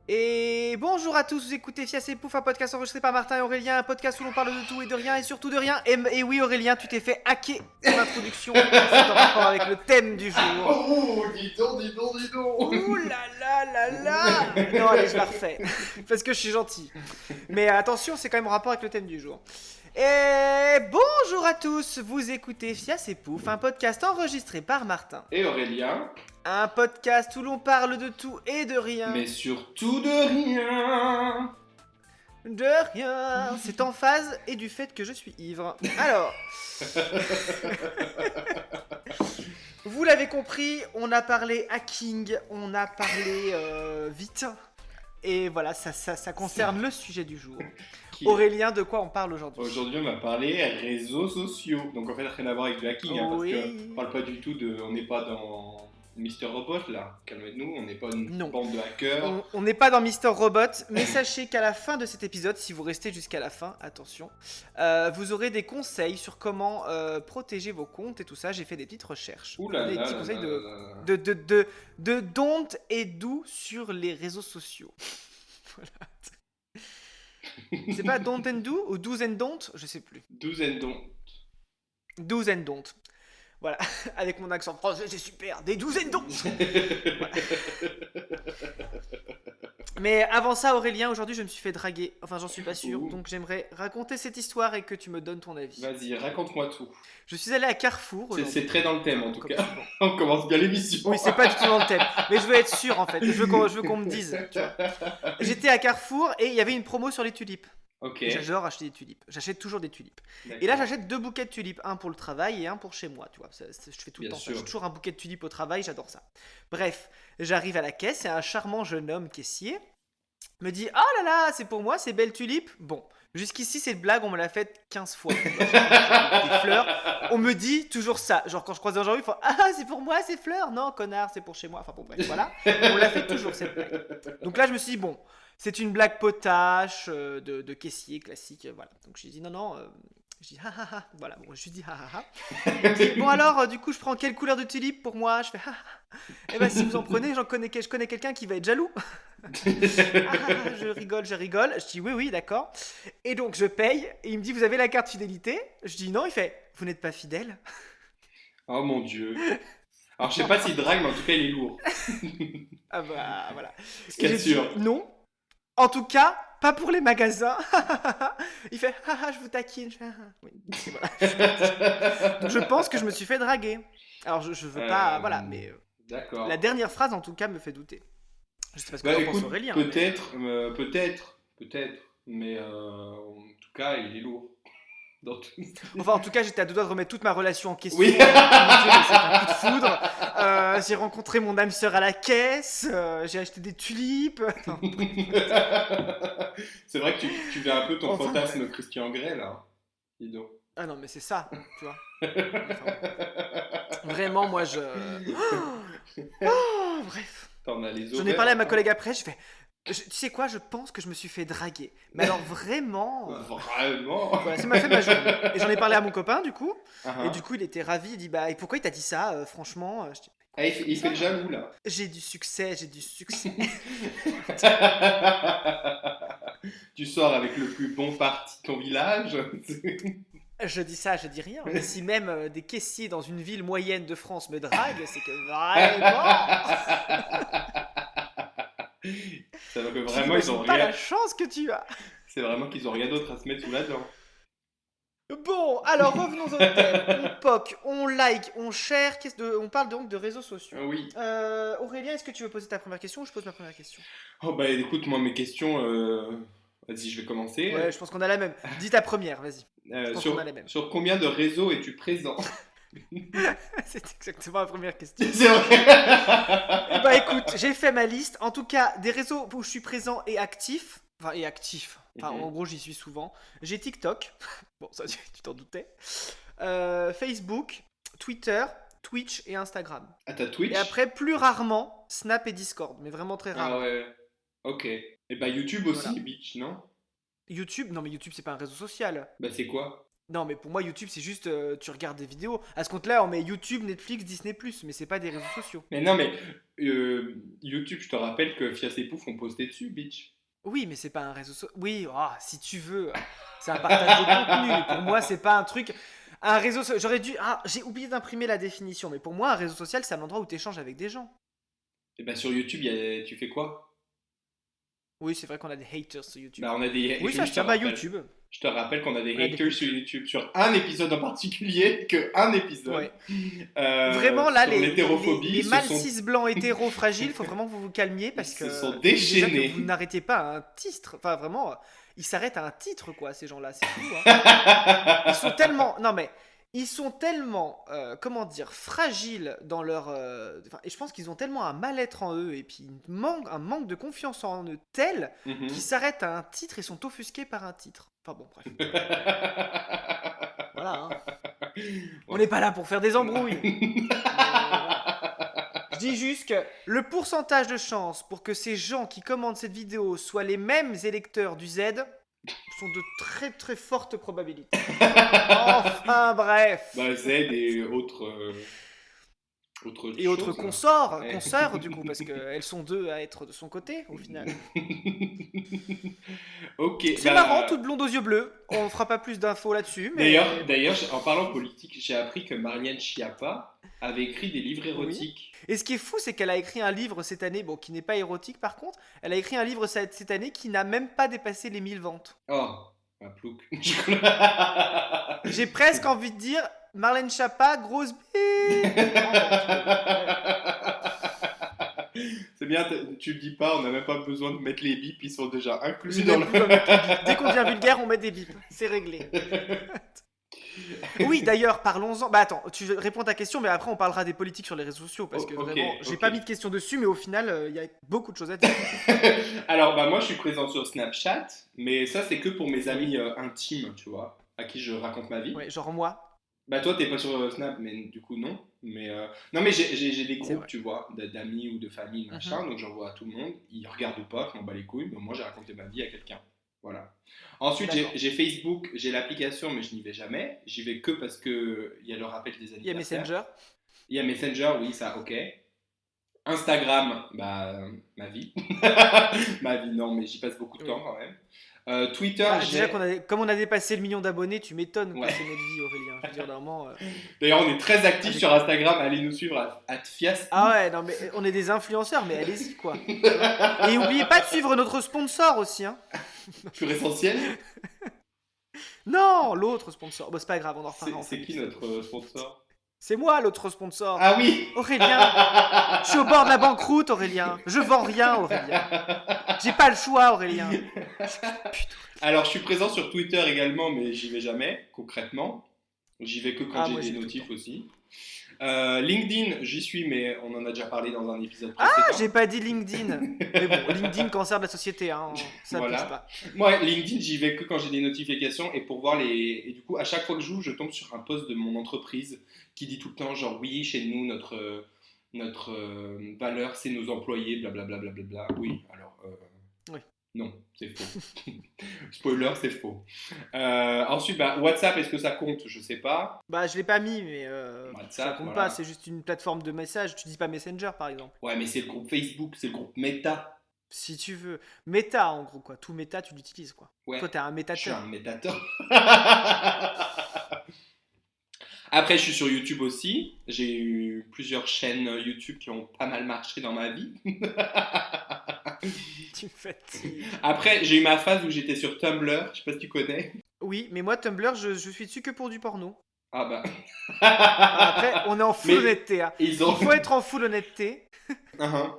Et bonjour à tous, vous écoutez Fias et Pouf, un podcast enregistré par Martin et Aurélien, un podcast où l'on parle de tout et de rien et surtout de rien. Et oui Aurélien, tu t'es fait hacker ton introduction, c'est en rapport avec le thème du jour. Oh, dis donc, dis donc, dis donc. Ouh là là là là. Non allez, je la refais, parce que je suis gentil. Mais attention, c'est quand même en rapport avec le thème du jour. Et bonjour à tous, vous écoutez Fias et Pouf, un podcast enregistré par Martin. Et Aurélien, Un podcast où l'on parle de tout et de rien. mais surtout de rien. De rien, c'est en phase et du fait que je suis ivre. Alors, vous l'avez compris, on a parlé hacking, on a parlé vite, et voilà, ça concerne le sujet du jour. Aurélien, de quoi on parle aujourd'hui? Aujourd'hui, on va parler réseaux sociaux. Donc en fait, rien à voir avec le hacking, hein, Oui. parce qu'on parle pas du tout de... On n'est pas dans Mister Robot, là. Calmez-nous, on n'est pas une Non. bande de hackers. On n'est pas dans Mister Robot, mais sachez qu'à la fin de cet épisode, si vous restez jusqu'à la fin, attention, vous aurez des conseils sur comment protéger vos comptes et tout ça. J'ai fait des petites recherches. Ouh là Des là petits là conseils là là. de don't et do sur les réseaux sociaux. Voilà. C'est pas don't and do ou do's and don't? Je sais plus. Douzaine donc. Do's and don't. Voilà, avec mon accent français, c'est super. Des do's and don'ts. Voilà. Mais avant ça, Aurélien, aujourd'hui, je me suis fait draguer. Enfin, j'en suis pas sûr. Ouh. Donc, j'aimerais raconter cette histoire et que tu me donnes ton avis. Vas-y, raconte-moi tout. Je suis allé à Carrefour. C'est très dans le thème, en tout Comme cas. souvent. On commence bien l'émission. Oui, c'est pas du tout dans le thème. Mais je veux être sûr, en fait. Je veux qu'on me dise. Tu vois. J'étais à Carrefour et il y avait une promo sur les tulipes. Ok. Et j'adore acheter des tulipes. J'achète toujours des tulipes. D'accord. Et là, j'achète 2 bouquets de tulipes. Un pour le travail et un pour chez moi. Tu vois. Je fais tout le Bien temps ça. sûr. J'ai toujours un bouquet de tulipes au travail. J'adore ça. Bref, j'arrive à la caisse et un charmant jeune homme caissier me dit: oh là là, c'est pour moi ces belles tulipes. Bon, jusqu'ici, cette blague, on me l'a faite 15 fois. Des fleurs. On me dit toujours ça. Genre, quand je croise des gens, ils font: ah, c'est pour moi ces fleurs. Non, connard, c'est pour chez moi. Enfin, bon, bref, voilà. On l'a fait toujours cette blague. Donc là, je me suis dit: bon, c'est une blague potache de caissier classique. Voilà. Donc j'ai dit: non, non. Je dis: ah ah ah. Voilà, bon, je lui dis: ah ah ah. Il me dit: bon, alors, du coup, je prends quelle couleur de tulipe pour moi? Je fais: ah ah. Eh ben, si vous en prenez, je connais quelqu'un qui va être jaloux. Ah, je rigole. Je dis: oui, oui, d'accord. Et donc, je paye. Et il me dit: vous avez la carte fidélité? Je dis: non. Il fait: vous n'êtes pas fidèle? Oh mon dieu. Alors, je sais pas s'il drague, mais en tout cas, il est lourd. Ah bah, voilà. Ce Et qu'il y a j'ai de dit: sûr. non. En tout cas, pas pour les magasins. Il fait: ah ah, je vous taquine. Je fais: ah ah. Oui, voilà. Donc, je pense que je me suis fait draguer. Alors, je veux pas. Voilà, mais D'accord. la dernière phrase, en tout cas, me fait douter. Je sais pas ce que Bah t'en penses, écoute, Aurélien. peut-être, mais en tout cas, il est lourd. Dans tout... Enfin, en tout cas, j'étais à deux doigts de remettre toute ma relation en question. Oui. Mon Dieu, mais c'est un coup de foudre. J'ai rencontré mon âme sœur à la caisse. J'ai acheté des tulipes. Non. C'est vrai que tu fais un peu ton Enfin, fantasme Christian Grey, là. Dis donc. Ah non, mais c'est ça, tu vois. Enfin, vraiment, moi, je... Oh, bref. T'en as les J'en ai ovaires, parlé à ma hein. collègue après. Tu sais quoi, je pense que je me suis fait draguer. Mais alors, vraiment... Vraiment. Voilà, ça m'a fait ma journée. Et j'en ai parlé à mon copain, du coup. Uh-huh. Et du coup, il était ravi. Il dit: bah, et pourquoi il t'a dit ça, franchement? Je dis: Ah, il fait le jaloux, là. j'ai du succès. Tu sors avec le plus bon parti de ton village. Je dis ça, je dis rien. Mais si même des caissiers dans une ville moyenne de France me draguent, c'est que vraiment... Ça va que Tu vraiment, ils ont n'imagines pas rien. la chance que tu as. C'est vraiment qu'ils ont rien d'autre à se mettre sous la dent. Bon, alors revenons au thème. On poke, on like, on share. On parle donc de réseaux sociaux. Oui. Aurélien, est-ce que tu veux poser ta première question ou je pose ma première question? Oh bah écoute, moi mes questions, vas-y, je vais commencer. Ouais, je pense qu'on a la même. Dis ta première, vas-y. Je pense qu'on a la même. Sur combien de réseaux es-tu présent? C'est exactement la première question. C'est vrai. Bah écoute, j'ai fait ma liste. En tout cas, des réseaux où je suis présent et actif. Enfin, Mhm. en gros, j'y suis souvent. J'ai TikTok. Bon, ça, tu t'en doutais. Facebook, Twitter, Twitch et Instagram. Ah, t'as Twitch? Et après, plus rarement, Snap et Discord. Mais vraiment très Ah rarement. ouais. Ok. Et bah YouTube aussi, Voilà. bitch, non? YouTube, non mais YouTube, c'est pas un réseau social. Bah c'est quoi? Non, mais pour moi, YouTube, c'est juste tu regardes des vidéos. À ce compte-là, on met YouTube, Netflix, Disney+, mais c'est pas des réseaux sociaux. Mais non, mais YouTube, je te rappelle que Fias et Pouf ont posté dessus, bitch. Oui, mais c'est pas un réseau social. Oui, si tu veux, c'est un partage de contenu. Mais pour moi, c'est pas un truc. Un réseau social. J'aurais dû. Ah, j'ai oublié d'imprimer la définition. Mais pour moi, un réseau social, c'est un endroit où tu échanges avec des gens. Et ben sur YouTube, tu fais quoi? Oui, c'est vrai qu'on a des haters sur YouTube. Bah, on a des. Oui, ça Je se te tient à rappelle. YouTube. Je te rappelle qu'on a des On a des haters sur haters. YouTube sur un épisode en particulier, que un épisode. Ouais. Vraiment, là, Sur l'hétérophobie, les se mâles sont, cis blancs hétéros fragiles, faut vraiment que vous vous calmiez ils parce se sont que déjà que déchaînés. vous n'arrêtez pas à un titre. Enfin, vraiment, ils s'arrêtent à un titre, quoi, ces gens-là. C'est fou, hein. Ils sont tellement. Non, mais. Ils sont tellement, comment dire, fragiles dans leur. Et je pense qu'ils ont tellement un mal-être en eux et puis un manque de confiance en eux tel qu'ils Mhm. s'arrêtent à un titre et sont offusqués par un titre. Enfin bon, bref. Voilà, hein. On Ouais. n'est pas là pour faire des embrouilles. Mais voilà. Je dis juste que le pourcentage de chances pour que ces gens qui commandent cette vidéo soient les mêmes électeurs du Z sont de très très fortes probabilités. Enfin bref. Bah, Z et autre Et autres chose. Ouais. consoeurs du coup, parce qu'elles sont deux à être de son côté au final. Ok, C'est marrant, toute blonde aux yeux bleus. On fera pas plus d'infos là-dessus, mais bon. d'ailleurs, en parlant politique, j'ai appris que Marianne Schiappa avait écrit des livres Oui. érotiques. Et ce qui est fou, c'est qu'elle a écrit un livre cette année, bon, qui n'est pas érotique par contre. Elle a écrit un livre cette année qui n'a même pas dépassé les 1000 ventes. Oh, un plouc. J'ai presque envie de dire Marlène Schiappa, grosse bite. En vente. C'est bien, tu le dis pas, on n'a même pas besoin de mettre les bips, ils sont déjà inclus J'ai dans même plus besoin de mettre les bips. Dès qu'on devient vulgaire, on met des bips. C'est réglé. Oui, d'ailleurs, parlons-en. Bah attends, tu réponds à ta question, mais après on parlera des politiques sur les réseaux sociaux parce que Ok, vraiment, j'ai ok. pas mis de questions dessus, mais au final, il y a beaucoup de choses à dire. Alors, bah, moi, je suis présent sur Snapchat, mais ça, c'est que pour mes amis intimes, tu vois, à qui je raconte ma vie. Ouais, genre moi, Bah, toi, t'es pas sur Snap, mais du coup, non. Mais, non, mais j'ai des c'est groupes, vrai. tu vois, d'amis ou de famille, Mhm. machin, donc j'envoie à tout le monde. Ils regardent ou pas, je m'en bats les couilles, mais moi, j'ai raconté ma vie à quelqu'un. Voilà. Ensuite, D'accord. j'ai Facebook, j'ai l'application, mais je n'y vais jamais. J'y vais que parce que il y a le rappel des Il y a anniversaires. Messenger. Il y a Messenger, oui, ça, ok. Instagram, bah, ma vie. Ma vie, non, mais j'y passe beaucoup de Oui. temps quand même. Twitter, Bah, déjà, j'ai. comme on a dépassé le million d'abonnés, tu m'étonnes que Ouais. c'est notre vie, Aurélien. Je veux dire, normalement. D'ailleurs, on est très actifs Avec... sur Instagram. Allez nous suivre à Fias. Ah ouais, non, mais on est des influenceurs, mais allez-y, quoi. Et n'oubliez pas de suivre notre sponsor aussi, hein. Pur essentiel. Non, l'autre sponsor. Bon, c'est pas grave, on en reparlera en fin C'est qui d'épisode. notre sponsor? C'est moi, l'autre sponsor. Ah oui. Aurélien, je suis au bord de la banqueroute, Aurélien. Je vends rien, Aurélien. J'ai pas le choix, Aurélien. Putain. Alors, je suis présent sur Twitter également, mais j'y vais jamais, concrètement. J'y vais que quand Ah, j'ai moi, des j'y vais tout le notifs temps. aussi. LinkedIn, j'y suis, mais on en a déjà parlé dans un épisode Ah, précédent. j'ai pas dit LinkedIn. Mais bon, LinkedIn, cancer de la société, hein. Ça bouge Voilà. pas. Moi, LinkedIn, j'y vais que quand j'ai des notifications et pour voir les. Et du coup, à chaque fois que je joue, je tombe sur un post de mon entreprise qui dit tout le temps, genre, oui, chez nous, notre valeur, c'est nos employés, blablabla. Oui, alors. Oui. Non, c'est faux. Spoiler, c'est faux. Ensuite, bah, WhatsApp, est-ce que ça compte? Je sais pas. Bah, je l'ai pas mis, mais ça WhatsApp, compte voilà. pas. C'est juste une plateforme de message. Tu dis pas Messenger, par exemple. Ouais, mais c'est le groupe Facebook, c'est le groupe Meta. Si tu veux. Meta, en gros, quoi. Tout méta, tu l'utilises, quoi. Ouais, Toi, t'es un je suis un métateur. métateur. Après, je suis sur YouTube aussi. J'ai eu plusieurs chaînes YouTube qui ont pas mal marché dans ma vie. Tu me fatigues. Après, j'ai eu ma phase où j'étais sur Tumblr. Je sais pas si tu connais. Oui, mais moi, Tumblr, je suis dessus que pour du porno. Ah bah. Après, on est en full Mais honnêteté, hein. ils ont. Il faut être en full honnêteté. Uh-huh.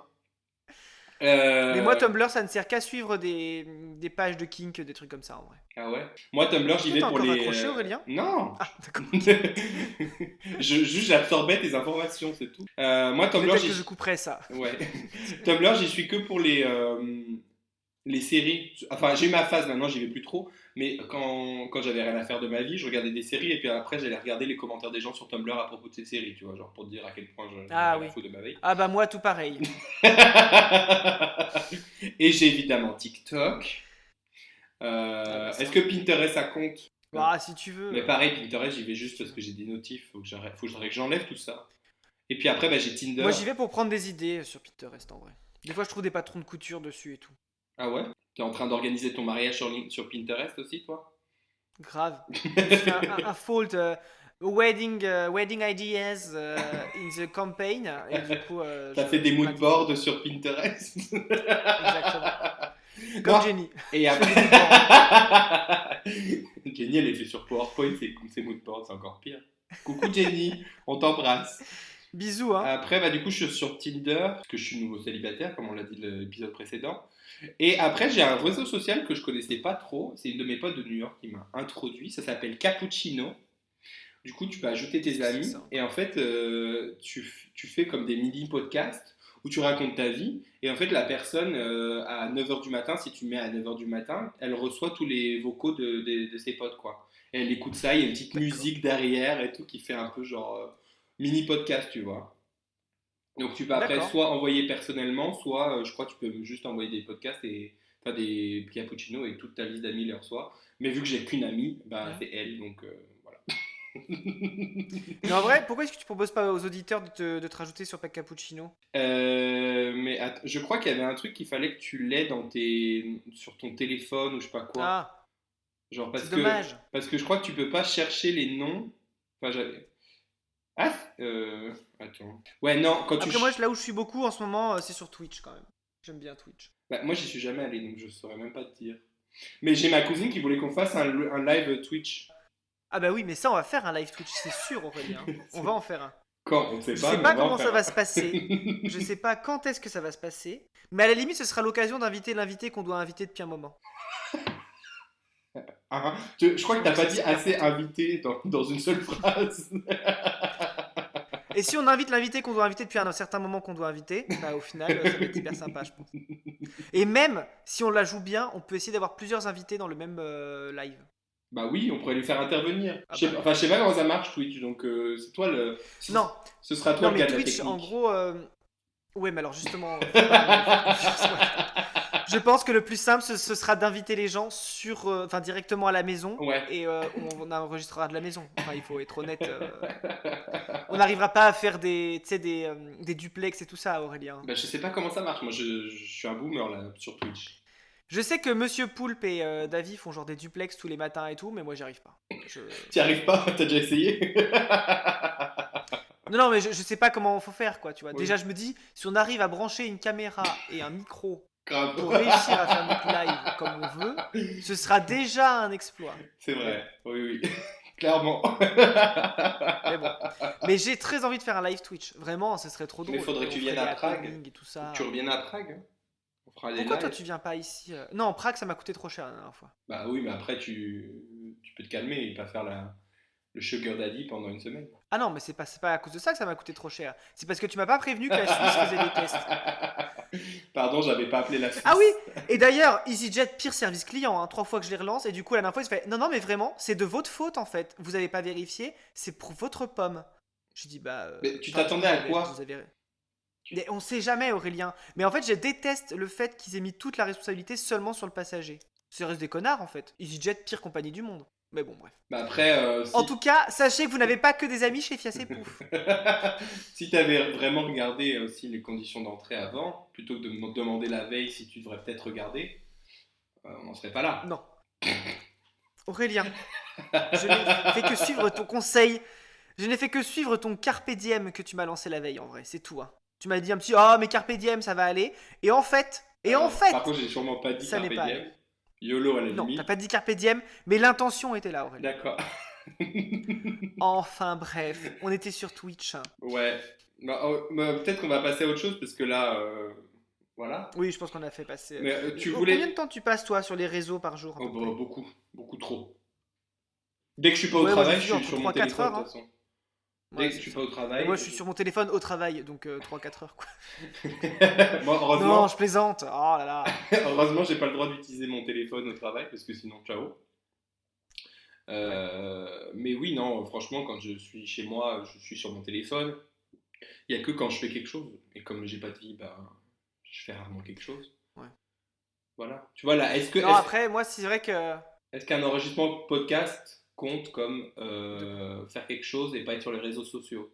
Mais moi, Tumblr, ça ne sert qu'à suivre des pages de kink, des trucs comme ça, en vrai. Ah ouais. Moi, Tumblr, j'y Toi, vais t'as pour encore les. accroché, Aurélien? Non. Ah, d'accord. Juste, j'absorbais tes informations, c'est tout. Moi, Tumblr, Peut-être que je couperai ça. Ouais. Tumblr, j'y suis que pour les séries. Enfin, j'ai eu ma phase maintenant, j'y vais plus trop. Mais quand j'avais rien à faire de ma vie, je regardais des séries et puis après, j'allais regarder les commentaires des gens sur Tumblr à propos de ces séries, tu vois, genre pour te dire à quel point j'avais Ah rien oui. à foutre de ma vie. Ah bah moi, tout pareil. Et j'ai évidemment TikTok. Ah bah ça. Est-ce que Pinterest ça compte? Bah, si tu Mais veux. pareil, Pinterest, j'y vais juste parce que j'ai des notifs. Faut que j'enlève tout ça. Et puis après, bah, j'ai Moi, Tinder. j'y vais pour prendre des idées sur Pinterest en vrai. Des fois, je trouve des patrons de couture dessus et tout. Ah ouais? T'es en train d'organiser ton mariage sur Pinterest aussi, toi? Grave. Je me suis fait un fold wedding ideas in the campaign et du coup, T'as fait des je mood m'indigne. boards sur Pinterest? Exactement. Comme Non. Jenny. Et Je fais après. des mood boards. Jenny, elle est fait sur PowerPoint, c'est mood boards, c'est encore pire. Coucou Jenny, on t'embrasse. Bisous, hein. Après, bah, du coup, je suis sur Tinder, parce que je suis nouveau célibataire, comme on l'a dit l'épisode précédent. Et après, j'ai un réseau social que je connaissais pas trop. C'est une de mes potes de New York qui m'a introduit. Ça s'appelle Cappuccino. Du coup, tu peux ajouter Qu'est-ce tes que c'est amis ça et encore? en fait, tu fais comme des mini-podcasts où tu racontes ta vie. Et en fait, la personne, à 9h du matin, si tu mets à 9h du matin, elle reçoit tous les vocaux de ses potes, quoi. Et elle écoute ça, il y a une petite D'accord. musique derrière et tout qui fait un peu genre mini-podcast, tu vois. Donc tu peux après D'accord. soit envoyer personnellement, soit je crois que tu peux juste envoyer des podcasts et enfin des cappuccinos et toute ta liste d'amis les reçoit. Mais vu que j'ai qu'une amie, bah Mhm. c'est elle, donc voilà. Mais en vrai, pourquoi est-ce que tu proposes pas aux auditeurs de te rajouter sur Pack Cappuccino? Mais je crois qu'il y avait un truc qu'il fallait que tu l'aies sur ton téléphone ou je sais pas quoi. Ah, Genre c'est dommage. parce que je crois que tu peux pas chercher les noms. Enfin j'avais. Ah attends. Ouais non quand tu. Après, moi, là où je suis beaucoup en ce moment, c'est sur Twitch quand même. J'aime bien Twitch. Bah, moi j'y suis jamais allé donc je saurais même pas te dire. Mais j'ai ma cousine qui voulait qu'on fasse un live Twitch. Ah bah oui, mais ça, on va faire un live Twitch, c'est sûr, Aurélien. On va en faire un. Quand? On ne sait Je pas, sais mais on pas va en comment ça faire va un. se passer. Je sais pas quand est-ce que ça va se passer. Mais à la limite, ce sera l'occasion d'inviter l'invité qu'on doit inviter depuis un moment. Ah, je Je crois que trouve t'as que pas c'est dit super assez important. invité dans une seule phrase. Et si on invite l'invité qu'on doit inviter depuis un certain moment qu'on doit inviter, bah au final, ça va être hyper sympa, je pense. Et même si on la joue bien, on peut essayer d'avoir plusieurs invités dans le même live. Bah oui, on pourrait les faire intervenir. Ah bah oui. Enfin, je sais pas comment ça marche Twitch, donc c'est toi Non, ce sera toi non le mais gars de la Twitch, en technique. gros, ouais, mais alors justement, faut pas me faire confiance. Je pense que le plus simple, ce sera d'inviter les gens enfin, directement à la maison Ouais. et on enregistrera de la maison. Enfin, il faut être honnête. On n'arrivera pas à faire tu sais, des duplex et tout ça, Aurélien. Bah je sais pas comment ça marche. Moi je suis un boomer là sur Twitch. Je sais que Monsieur Poulpe et Davy font genre des duplex tous les matins et tout, mais moi j'y arrive pas. Je... T'y arrives pas? T'as déjà essayé? Non, non, mais je sais pas comment faut faire, quoi, tu vois. Déjà, Oui, je me dis, si on arrive à brancher une caméra et un micro grave. pour réussir à faire notre live comme on veut, ce sera déjà un exploit. C'est Mais vrai. bon. Oui, oui. Clairement. Mais bon. Mais j'ai très envie de faire un live Twitch. Vraiment, ce serait trop Mais drôle. faudrait Et que on tu ferait viennes des à Prague. happenings et tout Faut que tu ça. reviennes à Prague, hein. On fera des Pourquoi toi lives. tu viens pas ici Non, Prague ça m'a coûté trop cher la dernière fois. Bah oui, mais après tu peux te calmer et pas faire le sugar daddy pendant une semaine. Ah non, mais c'est pas à cause de ça que ça m'a coûté trop cher. C'est parce que tu m'as pas prévenu que la Suisse faisait des tests. Pardon, j'avais pas appelé la Ah oui. Suisse. Et d'ailleurs, EasyJet pire service client. Hein. 3 fois que je les relance et du coup la dernière fois il se fait non non mais vraiment c'est de votre faute en fait. Vous avez pas vérifié, c'est pour votre pomme. Je dis bah Mais tu enfin du coup t'attendais à quoi? vous avez. Mais on sait jamais Aurélien. Mais en fait je déteste le fait qu'ils aient mis toute la responsabilité seulement sur le passager. C'est reste des connards en fait. EasyJet pire compagnie du monde. Mais bon bref. Bah après, En si tout cas, sachez que vous n'avez pas que des amis chez Fiancé Pouf. si t'avais vraiment regardé aussi les conditions d'entrée avant, plutôt que de me demander la veille si tu devrais peut-être regarder, on n'en serait pas là. Non. Aurélien, je n'ai fait que suivre ton conseil. Je n'ai fait que suivre ton carpe diem que tu m'as lancé la veille en vrai, c'est tout. Hein. Tu m'as dit un petit oh mais carpe diem ça va aller. Et en Alors, par fait, contre, j'ai sûrement pas dit ça n'est carpe pas allé. diem. YOLO à la Non, t'as limite. pas dit carpe diem, mais l'intention était là Aurélien. D'accord. Enfin bref, on était sur Twitch. Hein. Ouais. Bah, peut-être qu'on va passer à autre chose parce que là, voilà. Oui, je pense qu'on a fait passer. Mais tu Combien de voulais. temps tu passes toi sur les réseaux par jour à Oh, peu bah, près? beaucoup, beaucoup trop. Dès que je suis pas au Ouais, moi je me travail, je suis dit suis entre sur mon 3-4 téléphone heures. de toute Hein. façon. Dès Ouais, que je c'est suis ça. pas au Et moi travail. je suis sur mon téléphone au travail, donc 3-4 heures quoi. Bon, Non, heureusement, je plaisante. Oh là là. heureusement, j'ai pas le droit d'utiliser mon téléphone au travail parce que sinon, ciao. Ouais. Mais oui, non, franchement, quand je suis chez moi, je suis sur mon téléphone. Il y a que quand je fais quelque chose. Et comme j'ai pas de vie, bah, je fais rarement quelque chose. Ouais. Voilà. Tu vois là, Non, après, moi, c'est vrai que. est-ce qu'un enregistrement podcast compte comme faire quelque chose et pas être sur les réseaux sociaux?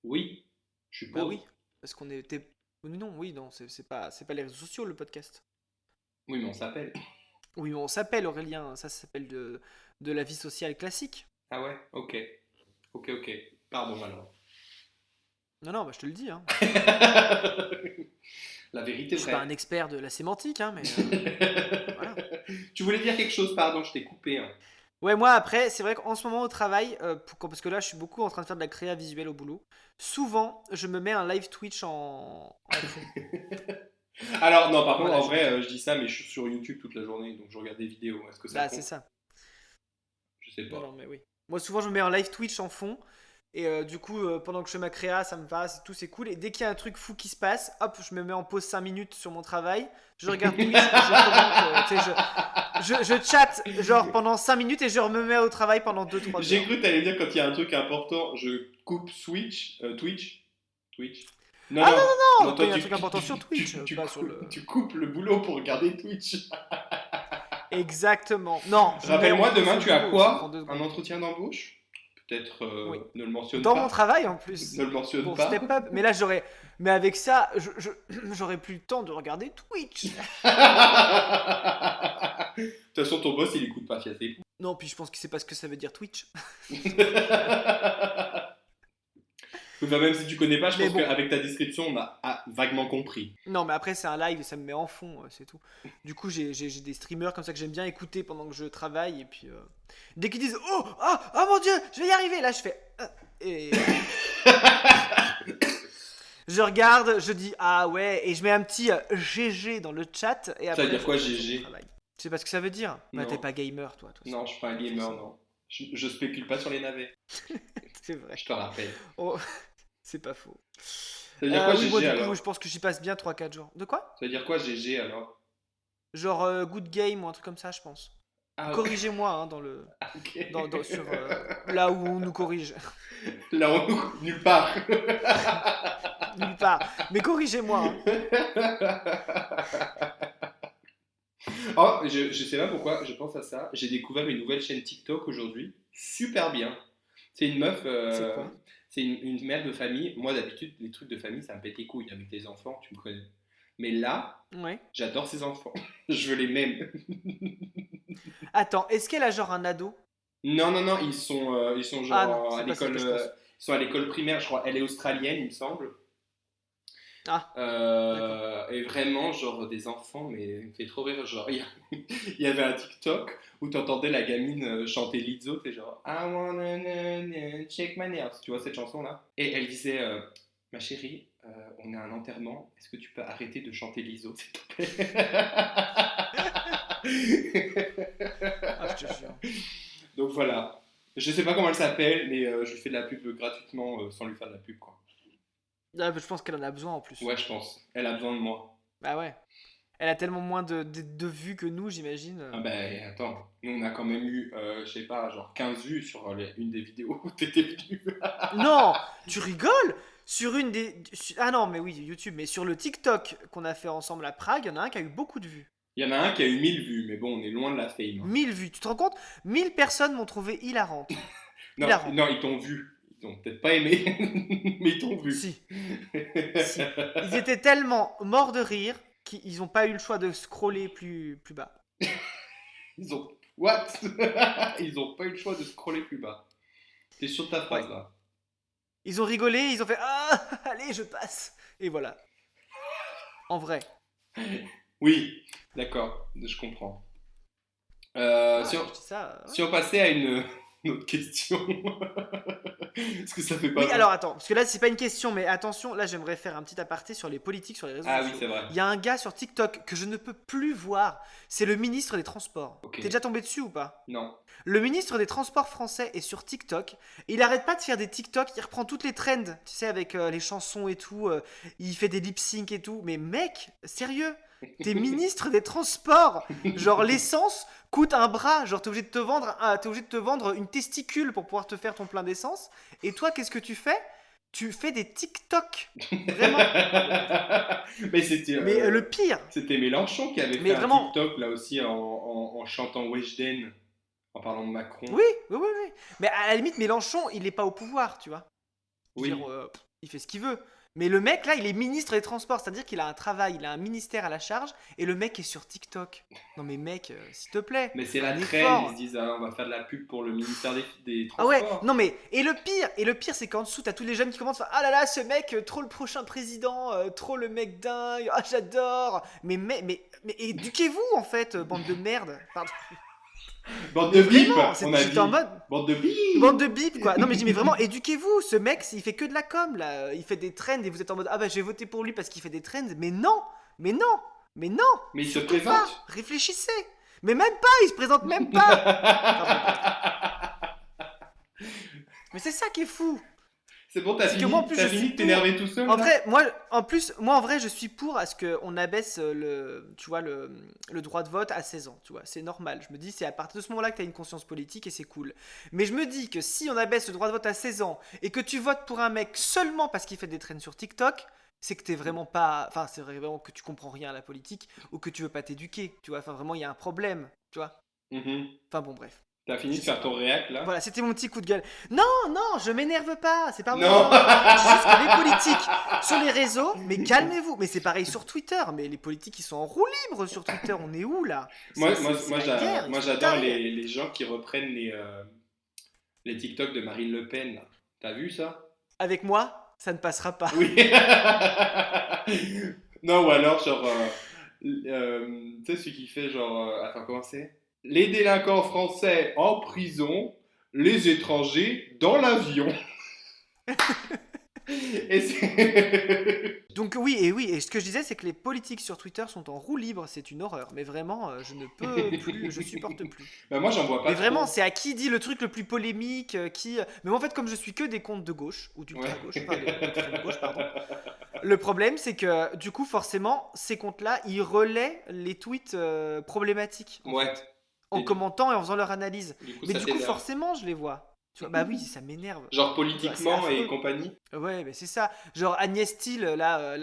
Oui, je Bah suppose. oui, parce qu'on était. Non, oui, non, c'est pas les réseaux sociaux le podcast. Oui, mais on s'appelle. Oui, mais on s'appelle Aurélien, ça s'appelle de la vie sociale classique. Ah ouais, ok. Ok, ok. Pardon alors. Non, non, bah, je te le dis, hein. La vérité Je suis pas un vraie. expert de la sémantique, hein, mais voilà. Tu voulais dire quelque chose, pardon, je t'ai coupé, hein. Ouais, moi après, c'est vrai qu'en ce moment au travail, parce que là je suis beaucoup en train de faire de la créa visuelle au boulot, souvent je me mets un live Twitch en fond. Alors, non, par contre, Voilà, en je le vrai, dis. je dis ça, mais je suis sur YouTube toute la journée, donc je regarde des vidéos. Est-ce que ça Bah, c'est compte? ça. Je sais Non, pas. non, mais oui. Moi souvent je me mets un live Twitch en fond, et du coup, pendant que je fais ma créa, ça me va, tout c'est cool. Et dès qu'il y a un truc fou qui se passe, hop, je me mets en pause 5 minutes sur mon travail, je regarde Twitch et je commente, tu sais, je chatte genre pendant 5 minutes et je me mets au travail pendant 2 3 heures. J'ai cru que t'allais dire quand il y a un truc important, je coupe Twitch. Twitch. Non, Ah non, non, non, non, non, quand toi il y a un truc important sur Twitch, pas sur le... tu coupes le boulot pour regarder Twitch. Exactement. Non, je mets en Rappelle-moi, pause demain, le tu as boulot, ça prend quoi? deux Un secondes. entretien d'embauche? Peut-être Oui. ne le mentionne Dans mon pas. travail en Ne plus. le mentionne Pour pas. Step Up. Mais là, j'aurais. Mais avec ça, j'aurais plus le temps de regarder Twitch. De toute façon, ton boss, il écoute pas Fiaté. Non, puis je pense qu'il sait pas ce que ça veut dire Twitch. Enfin, même si tu connais pas, je Mais pense bon. qu'avec ta description, on a vaguement compris. Non, mais après, c'est un live et ça me met en fond, c'est tout. Du coup, j'ai des streamers comme ça que j'aime bien écouter pendant que je travaille. Et puis, dès qu'ils disent oh, ah, oh mon dieu, je vais y arriver, là, je fais. Et je regarde, je dis ah ouais, et je mets un petit GG dans le chat. Et Ça veut après, dire quoi, je retourne sur mon GG? travail. Tu sais pas ce que ça veut dire? Bah, t'es Non. pas gamer, toi, de toute Non, façon. je suis pas un Donc, gamer, forcément. non. Je spécule pas sur les navets. C'est vrai. Je te rappelle. Oh, c'est pas faux. Ça veut dire quoi, Oui, moi, GG du coup, je alors? pense que j'y passe bien 3 4 jours. De quoi? Ça veut dire quoi, GG alors? Genre good game ou un truc comme ça, je pense. Ah, Corrigez-moi hein, dans le, ok. sur là où on nous corrige. Là, nulle part. Nulle part. Mais corrigez-moi. Hein. Oh, je sais pas pourquoi, je pense à ça. J'ai découvert une nouvelle chaîne TikTok aujourd'hui. Super bien. C'est une meuf, C'est quoi? c'est une mère de famille. Moi, d'habitude, les trucs de famille, ça me pète les couilles avec les enfants, tu me connais. Mais là, Ouais. j'adore ces enfants. Je veux les mêmes. Attends, est-ce qu'elle a genre un ado? Non, non, non, ils sont Ah non, genre à c'est pas ça l'école, que je pense. ils sont à l'école primaire, je crois. Elle est australienne, il me semble. Ah, d'accord. Et vraiment, genre des enfants, mais il me fait trop rire. Genre, il y avait un TikTok où tu entendais la gamine chanter Lizzo, c'est genre I wanna check my nails. Tu vois cette chanson-là? Et elle disait ma chérie, on a un enterrement, est-ce que tu peux arrêter de chanter Lizzo, s'il te plaît? Ah, je te jure. Donc voilà. Je sais pas comment elle s'appelle, mais je lui fais de la pub gratuitement sans lui faire de la pub, quoi. Ah, je pense qu'elle en a besoin en plus. Ouais, je pense. Elle a besoin de moi. Bah ouais. Elle a tellement moins de vues que nous, j'imagine. Ah ben attends, nous on a quand même eu, je sais pas, genre 15 vues sur une des vidéos où t'étais venu. Non, tu rigoles? Sur une des. Ah non, mais oui, YouTube, mais sur le TikTok qu'on a fait ensemble à Prague, il y en a un qui a eu beaucoup de vues. Il y en a un qui a eu 1000 vues, mais bon, on est loin de la fame, hein. 1000 vues, tu te rends compte? 1000 personnes m'ont trouvé hilarante. Non, Hilarant. non, ils t'ont vu. Ils t'ont peut-être pas aimé, mais ils t'ont vu. Si, si. Ils étaient tellement morts de rire qu'ils n'ont pas eu le choix de scroller plus bas. Ils ont. What? Ils ont pas eu le choix de scroller plus bas. T'es sûr de ta Ouais. phrase là? Ils ont rigolé, ils ont fait ah, allez, je passe. Et voilà. En vrai. Oui, d'accord, je comprends. Ah, Si, on, je dis ça. Ouais. si on passait à une autre question, est-ce que ça fait pas Oui, peur? alors attends, parce que là, c'est pas une question, mais attention, là, j'aimerais faire un petit aparté sur les politiques sur les réseaux Ah oui, sociaux. c'est vrai. Il y a un gars sur TikTok que je ne peux plus voir. C'est le ministre des Transports. Ok. T'es déjà tombé dessus ou pas? Non. Le ministre des Transports français est sur TikTok. Et il arrête pas de faire des TikTok. Il reprend toutes les trends, tu sais, avec les chansons et tout. Il fait des lip sync et tout. Mais mec, sérieux? T'es ministre des Transports. Genre l'essence coûte un bras. Genre t'es obligé de te vendre, t'es obligé de te vendre une testicule pour pouvoir te faire ton plein d'essence. Et toi, qu'est-ce que tu fais? Tu fais des TikTok. Vraiment. Mais c'était Mais le pire. c'était Mélenchon qui avait Mais fait un vraiment. TikTok là aussi en chantant Weshden. En parlant de Macron. Oui, oui, oui, oui. Mais à la limite, Mélenchon, il est pas au pouvoir, tu vois. Je veux Oui. dire, il fait ce qu'il veut. Mais le mec, là, il est ministre des Transports, c'est-à-dire qu'il a un travail, il a un ministère à la charge, et le mec est sur TikTok. Non mais mec, s'il te plaît, Mais c'est fais la un traîne, ils se effort. disent, ah, on va faire de la pub pour le ministère des Ah ouais, non Transports. mais, et le pire, c'est qu'en dessous, t'as tous les jeunes qui commencent à faire, ah là là, ce mec, trop le prochain président, trop le mec dingue, ah j'adore. Mais éduquez-vous en fait, bande de merde. Pardon. Bande Mais de bip, vraiment, on a j'étais en dit. mode, Bande de bande de bip. bip quoi. Non mais je dis mais vraiment éduquez-vous, ce mec il fait que de la com là, il fait des trends et vous êtes en mode ah bah je vais voter pour lui parce qu'il fait des trends. Mais non, mais non, mais non, Mais il se surtout pas, présente. réfléchissez. Mais même pas, il se présente même pas. Enfin bon bref. Mais c'est ça qui est fou. C'est bon, C'est que moi en plus t'as je suis fini de pour. t'énerver tout seul En là? vrai, moi en vrai je suis pour à ce qu'on abaisse tu vois, le droit de vote à 16 ans, tu vois, c'est normal. Je me dis c'est à partir de ce moment-là que t'as une conscience politique et c'est cool. Mais je me dis que si on abaisse le droit de vote à 16 ans et que tu votes pour un mec seulement parce qu'il fait des trends sur TikTok, c'est que t'es vraiment pas, enfin c'est vraiment que tu comprends rien à la politique ou que tu veux pas t'éduquer, tu vois. Enfin vraiment il y a un problème, tu vois. Mhm. Enfin bon bref, T'as fini je de sais faire ton pas. réac là? Voilà, c'était mon petit coup de gueule. Non, non, je m'énerve pas, c'est pas Non. moi. Je dis juste que les politiques sur les réseaux, mais calmez-vous. Mais c'est pareil sur Twitter, mais les politiques ils sont en roue libre sur Twitter, on est où là? C'est la guerre, ils Moi sont j'adore tarés. les gens qui reprennent les TikTok de Marine Le Pen. Là. T'as vu ça? Avec moi, ça ne passera pas. Oui. Non, ou alors genre, tu sais celui qui fait genre, attends comment c'est? Les délinquants français en prison, les étrangers dans l'avion. Et c'est... Donc oui, et ce que je disais c'est que les politiques sur Twitter sont en roue libre, c'est une horreur. Mais vraiment, je ne peux plus, je supporte plus. Bah moi j'en vois pas Mais vraiment, trop. c'est à qui dit le truc le plus polémique, qui. Mais moi, en fait, comme je suis que des comptes de gauche, ou Ouais. d'ultra gauche, enfin d'extrême gauche, pardon. Le problème, c'est que du coup, forcément, ces comptes-là, ils relaient les tweets problématiques, en Ouais. fait, en Et commentant et en faisant leur analyse. du coup Mais ça du coup, t'énerve. forcément, je les vois. Tu vois, bah oui, ça m'énerve. Genre Tu vois, c'est politiquement et affreux. compagnie. Ouais, mais c'est ça. Genre Agnès Steele, là,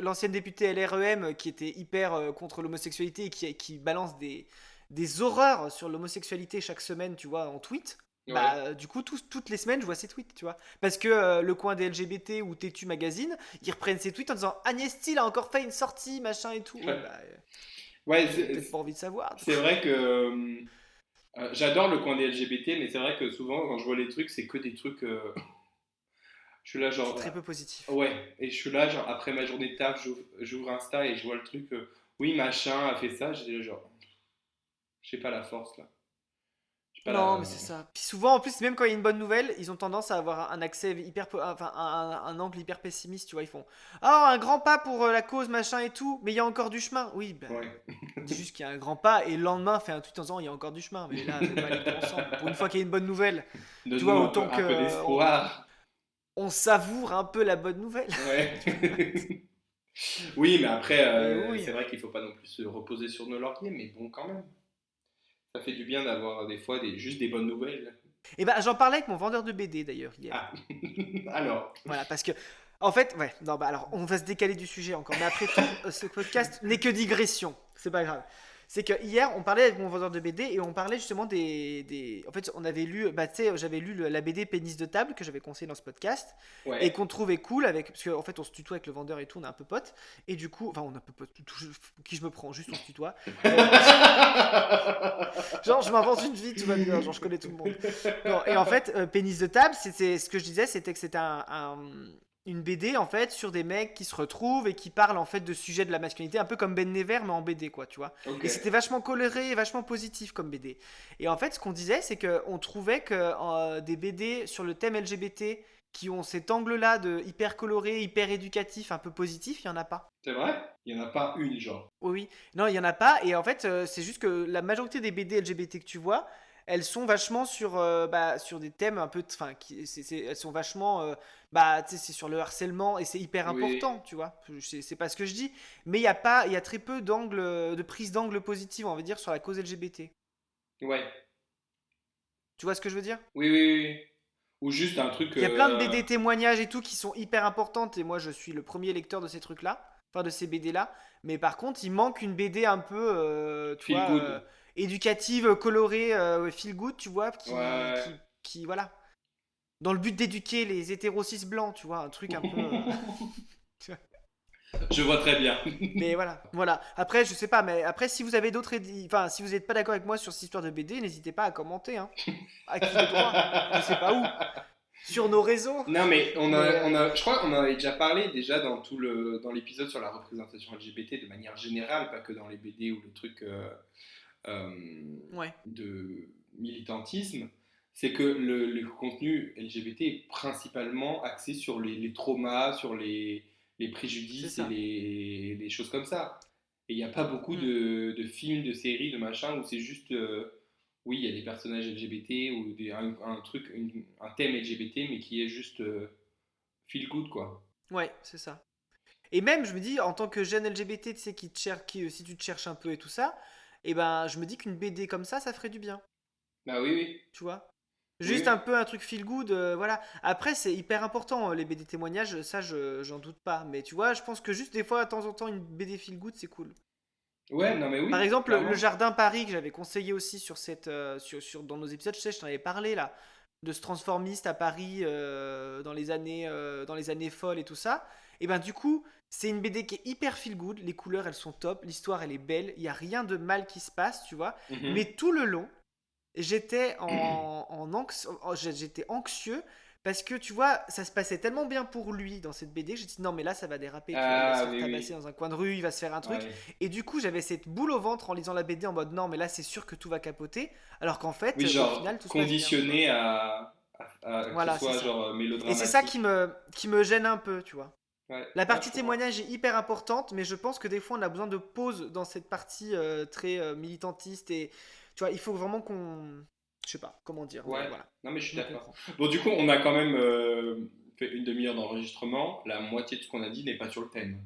l'ancienne députée LREM qui était hyper contre l'homosexualité et qui balance des horreurs sur l'homosexualité chaque semaine, tu vois, en tweet. Ouais. Bah, du coup, toutes les semaines, je vois ses tweets, tu vois. Parce que le coin des LGBT ou Tétu Magazine, ils reprennent ses tweets en disant Agnès Steele a encore fait une sortie, machin et tout. Ouais, bah, Ouais, vous avez peut-être pas envie de savoir, du c'est coup. vrai que j'adore le coin des LGBT, mais c'est vrai que souvent quand je vois les trucs, c'est que des trucs. Je suis là C'est genre. très peu positif. Ouais, et je suis là genre après ma journée de taf, j'ouvre Insta et je vois le truc. Oui, machin a fait ça, j'ai genre. J'ai pas la force là. J'ai pas Non, la. mais c'est ça. Puis souvent, en plus, même quand il y a une bonne nouvelle, ils ont tendance à avoir un accès enfin, un angle hyper pessimiste, tu vois. Ils font, ah, un grand pas pour la cause, machin et tout, mais il y a encore du chemin. Oui, bah, Ouais. dis juste qu'il y a un grand pas et le lendemain, fait un tweet en disant, il y a encore du chemin. Mais là, faut pas aller dans l'ensemble. Pour une fois qu'il y a une bonne nouvelle, tu vois, Donne-nous autant un que peu d'espoir. on savoure un peu la bonne nouvelle. Ouais. Oui, mais après, Mais oui. c'est vrai qu'il faut pas non plus se reposer sur nos lauriers, mais bon, quand même. Ça fait du bien d'avoir des fois juste des bonnes nouvelles. Et bah, j'en parlais avec mon vendeur de BD d'ailleurs hier. Ah, alors. Voilà, parce que, en fait, ouais, non, bah alors, on va se décaler du sujet encore. Mais après tout, ce podcast n'est que digression. C'est pas grave. C'est que hier, on parlait avec mon vendeur de BD et on parlait justement En fait, on avait lu, bah tu sais, j'avais lu la BD Pénis de table que j'avais conseillé dans ce podcast et Ouais. qu'on trouvait cool avec. Parce qu'en fait, on se tutoie avec le vendeur et tout, on est un peu potes. Et du coup, enfin, on est un peu potes. Qui je me prends, juste on se tutoie. Genre, je m'invente une vie, tout va bien, genre, je connais tout le monde. Non, et en fait, Pénis de table, c'était ce que je disais, c'était que c'était une BD en fait sur des mecs qui se retrouvent et qui parlent en fait de sujets de la masculinité, un peu comme Ben Never mais en BD quoi, tu vois. Ok. Et c'était vachement coloré et vachement positif comme BD. Et en fait, ce qu'on disait, c'est qu'on trouvait que des BD sur le thème LGBT qui ont cet angle-là de hyper coloré, hyper éducatif, un peu positif, il y en a pas. C'est vrai? Il n'y en a pas une, genre. Oui, oui. Non, il y en a pas. Et en fait, c'est juste que la majorité des BD LGBT que tu vois, elles sont vachement sur des thèmes un peu, enfin, elles sont vachement, bah, tu sais, c'est sur le harcèlement et c'est hyper Oui. important, tu vois. C'est pas ce que je dis, mais il y a très peu de prise d'angle positive, on va dire, sur la cause LGBT. Ouais. Tu vois ce que je veux dire? Oui, oui, oui, oui. Ou juste un truc. Il y a plein de BD témoignages et tout qui sont hyper importantes et moi je suis le premier lecteur de ces trucs-là, enfin de ces BD-là. Mais par contre, il manque une BD un peu, tu Feel vois, good. éducative, colorée, feel good, tu vois, Ouais. qui voilà, dans le but d'éduquer les hétéros cis blancs, tu vois, un truc un peu. Tu vois. Je vois très bien. Mais voilà. Après, je sais pas, mais après, si vous avez enfin, si vous n'êtes pas d'accord avec moi sur cette histoire de BD, n'hésitez pas à commenter, hein. À qui de droit? Je sais pas où. Sur nos réseaux. Non, mais Mais je crois qu'on en avait déjà parlé déjà dans l'épisode sur la représentation LGBT de manière générale, pas que dans les BD ou le truc euh, ouais, de militantisme. C'est que le contenu LGBT est principalement axé sur les traumas, sur les c'est préjudices et ça. les choses comme ça. Et il n'y a pas beaucoup Hmm. de films, de séries, de machin où c'est juste oui, il y a des personnages LGBT ou un truc, un thème LGBT, mais qui est juste feel good, quoi. Ouais, c'est ça. Et même, je me dis, en tant que jeune LGBT, tu sais, si tu te cherches un peu et tout ça, et ben, je me dis qu'une BD comme ça ferait du bien, Bah oui, oui, tu vois. oui, Juste un oui. peu un truc feel good, voilà. Après, c'est hyper important, les BD témoignages, ça, j'en doute pas. Mais tu vois, je pense que juste des fois, de temps en temps, une BD feel good, c'est cool. Ouais, non mais Par oui, exemple, le clairement. Jardin Paris que j'avais conseillé aussi dans nos épisodes, je sais, je t'en avais parlé là, de ce transformiste à Paris dans les années folles et tout ça. Et ben du coup, c'est une BD qui est hyper feel good, les couleurs elles sont top, l'histoire elle est belle, il y a rien de mal qui se passe, tu vois. Mais Mhm. tout le long, j'étais anxieux parce que tu vois, ça se passait tellement bien pour lui dans cette BD, j'ai dit non mais là ça va déraper, tu vois, il va se Ah faire oui, tabasser oui. dans un coin de rue, il va se faire un truc. Ouais. Et du coup, j'avais cette boule au ventre en lisant la BD en mode non mais là c'est sûr que tout va capoter, alors qu'en fait, Oui, au final genre tout se passe bien, tu vois. conditionné que ce Voilà, c'est soit ça. genre Et c'est ça mélodramatique. qui me gêne un peu, tu vois. Ouais, La ouais, je partie comprends. témoignage est hyper importante, mais je pense que des fois on a besoin de pause dans cette partie très militantiste et tu vois, il faut vraiment qu'on. Je sais pas comment dire, mais Ouais, voilà. non mais je Tu suis me d'accord. comprends. Bon, du coup, on a quand même fait une demi-heure d'enregistrement. La moitié de ce qu'on a dit n'est pas sur le thème.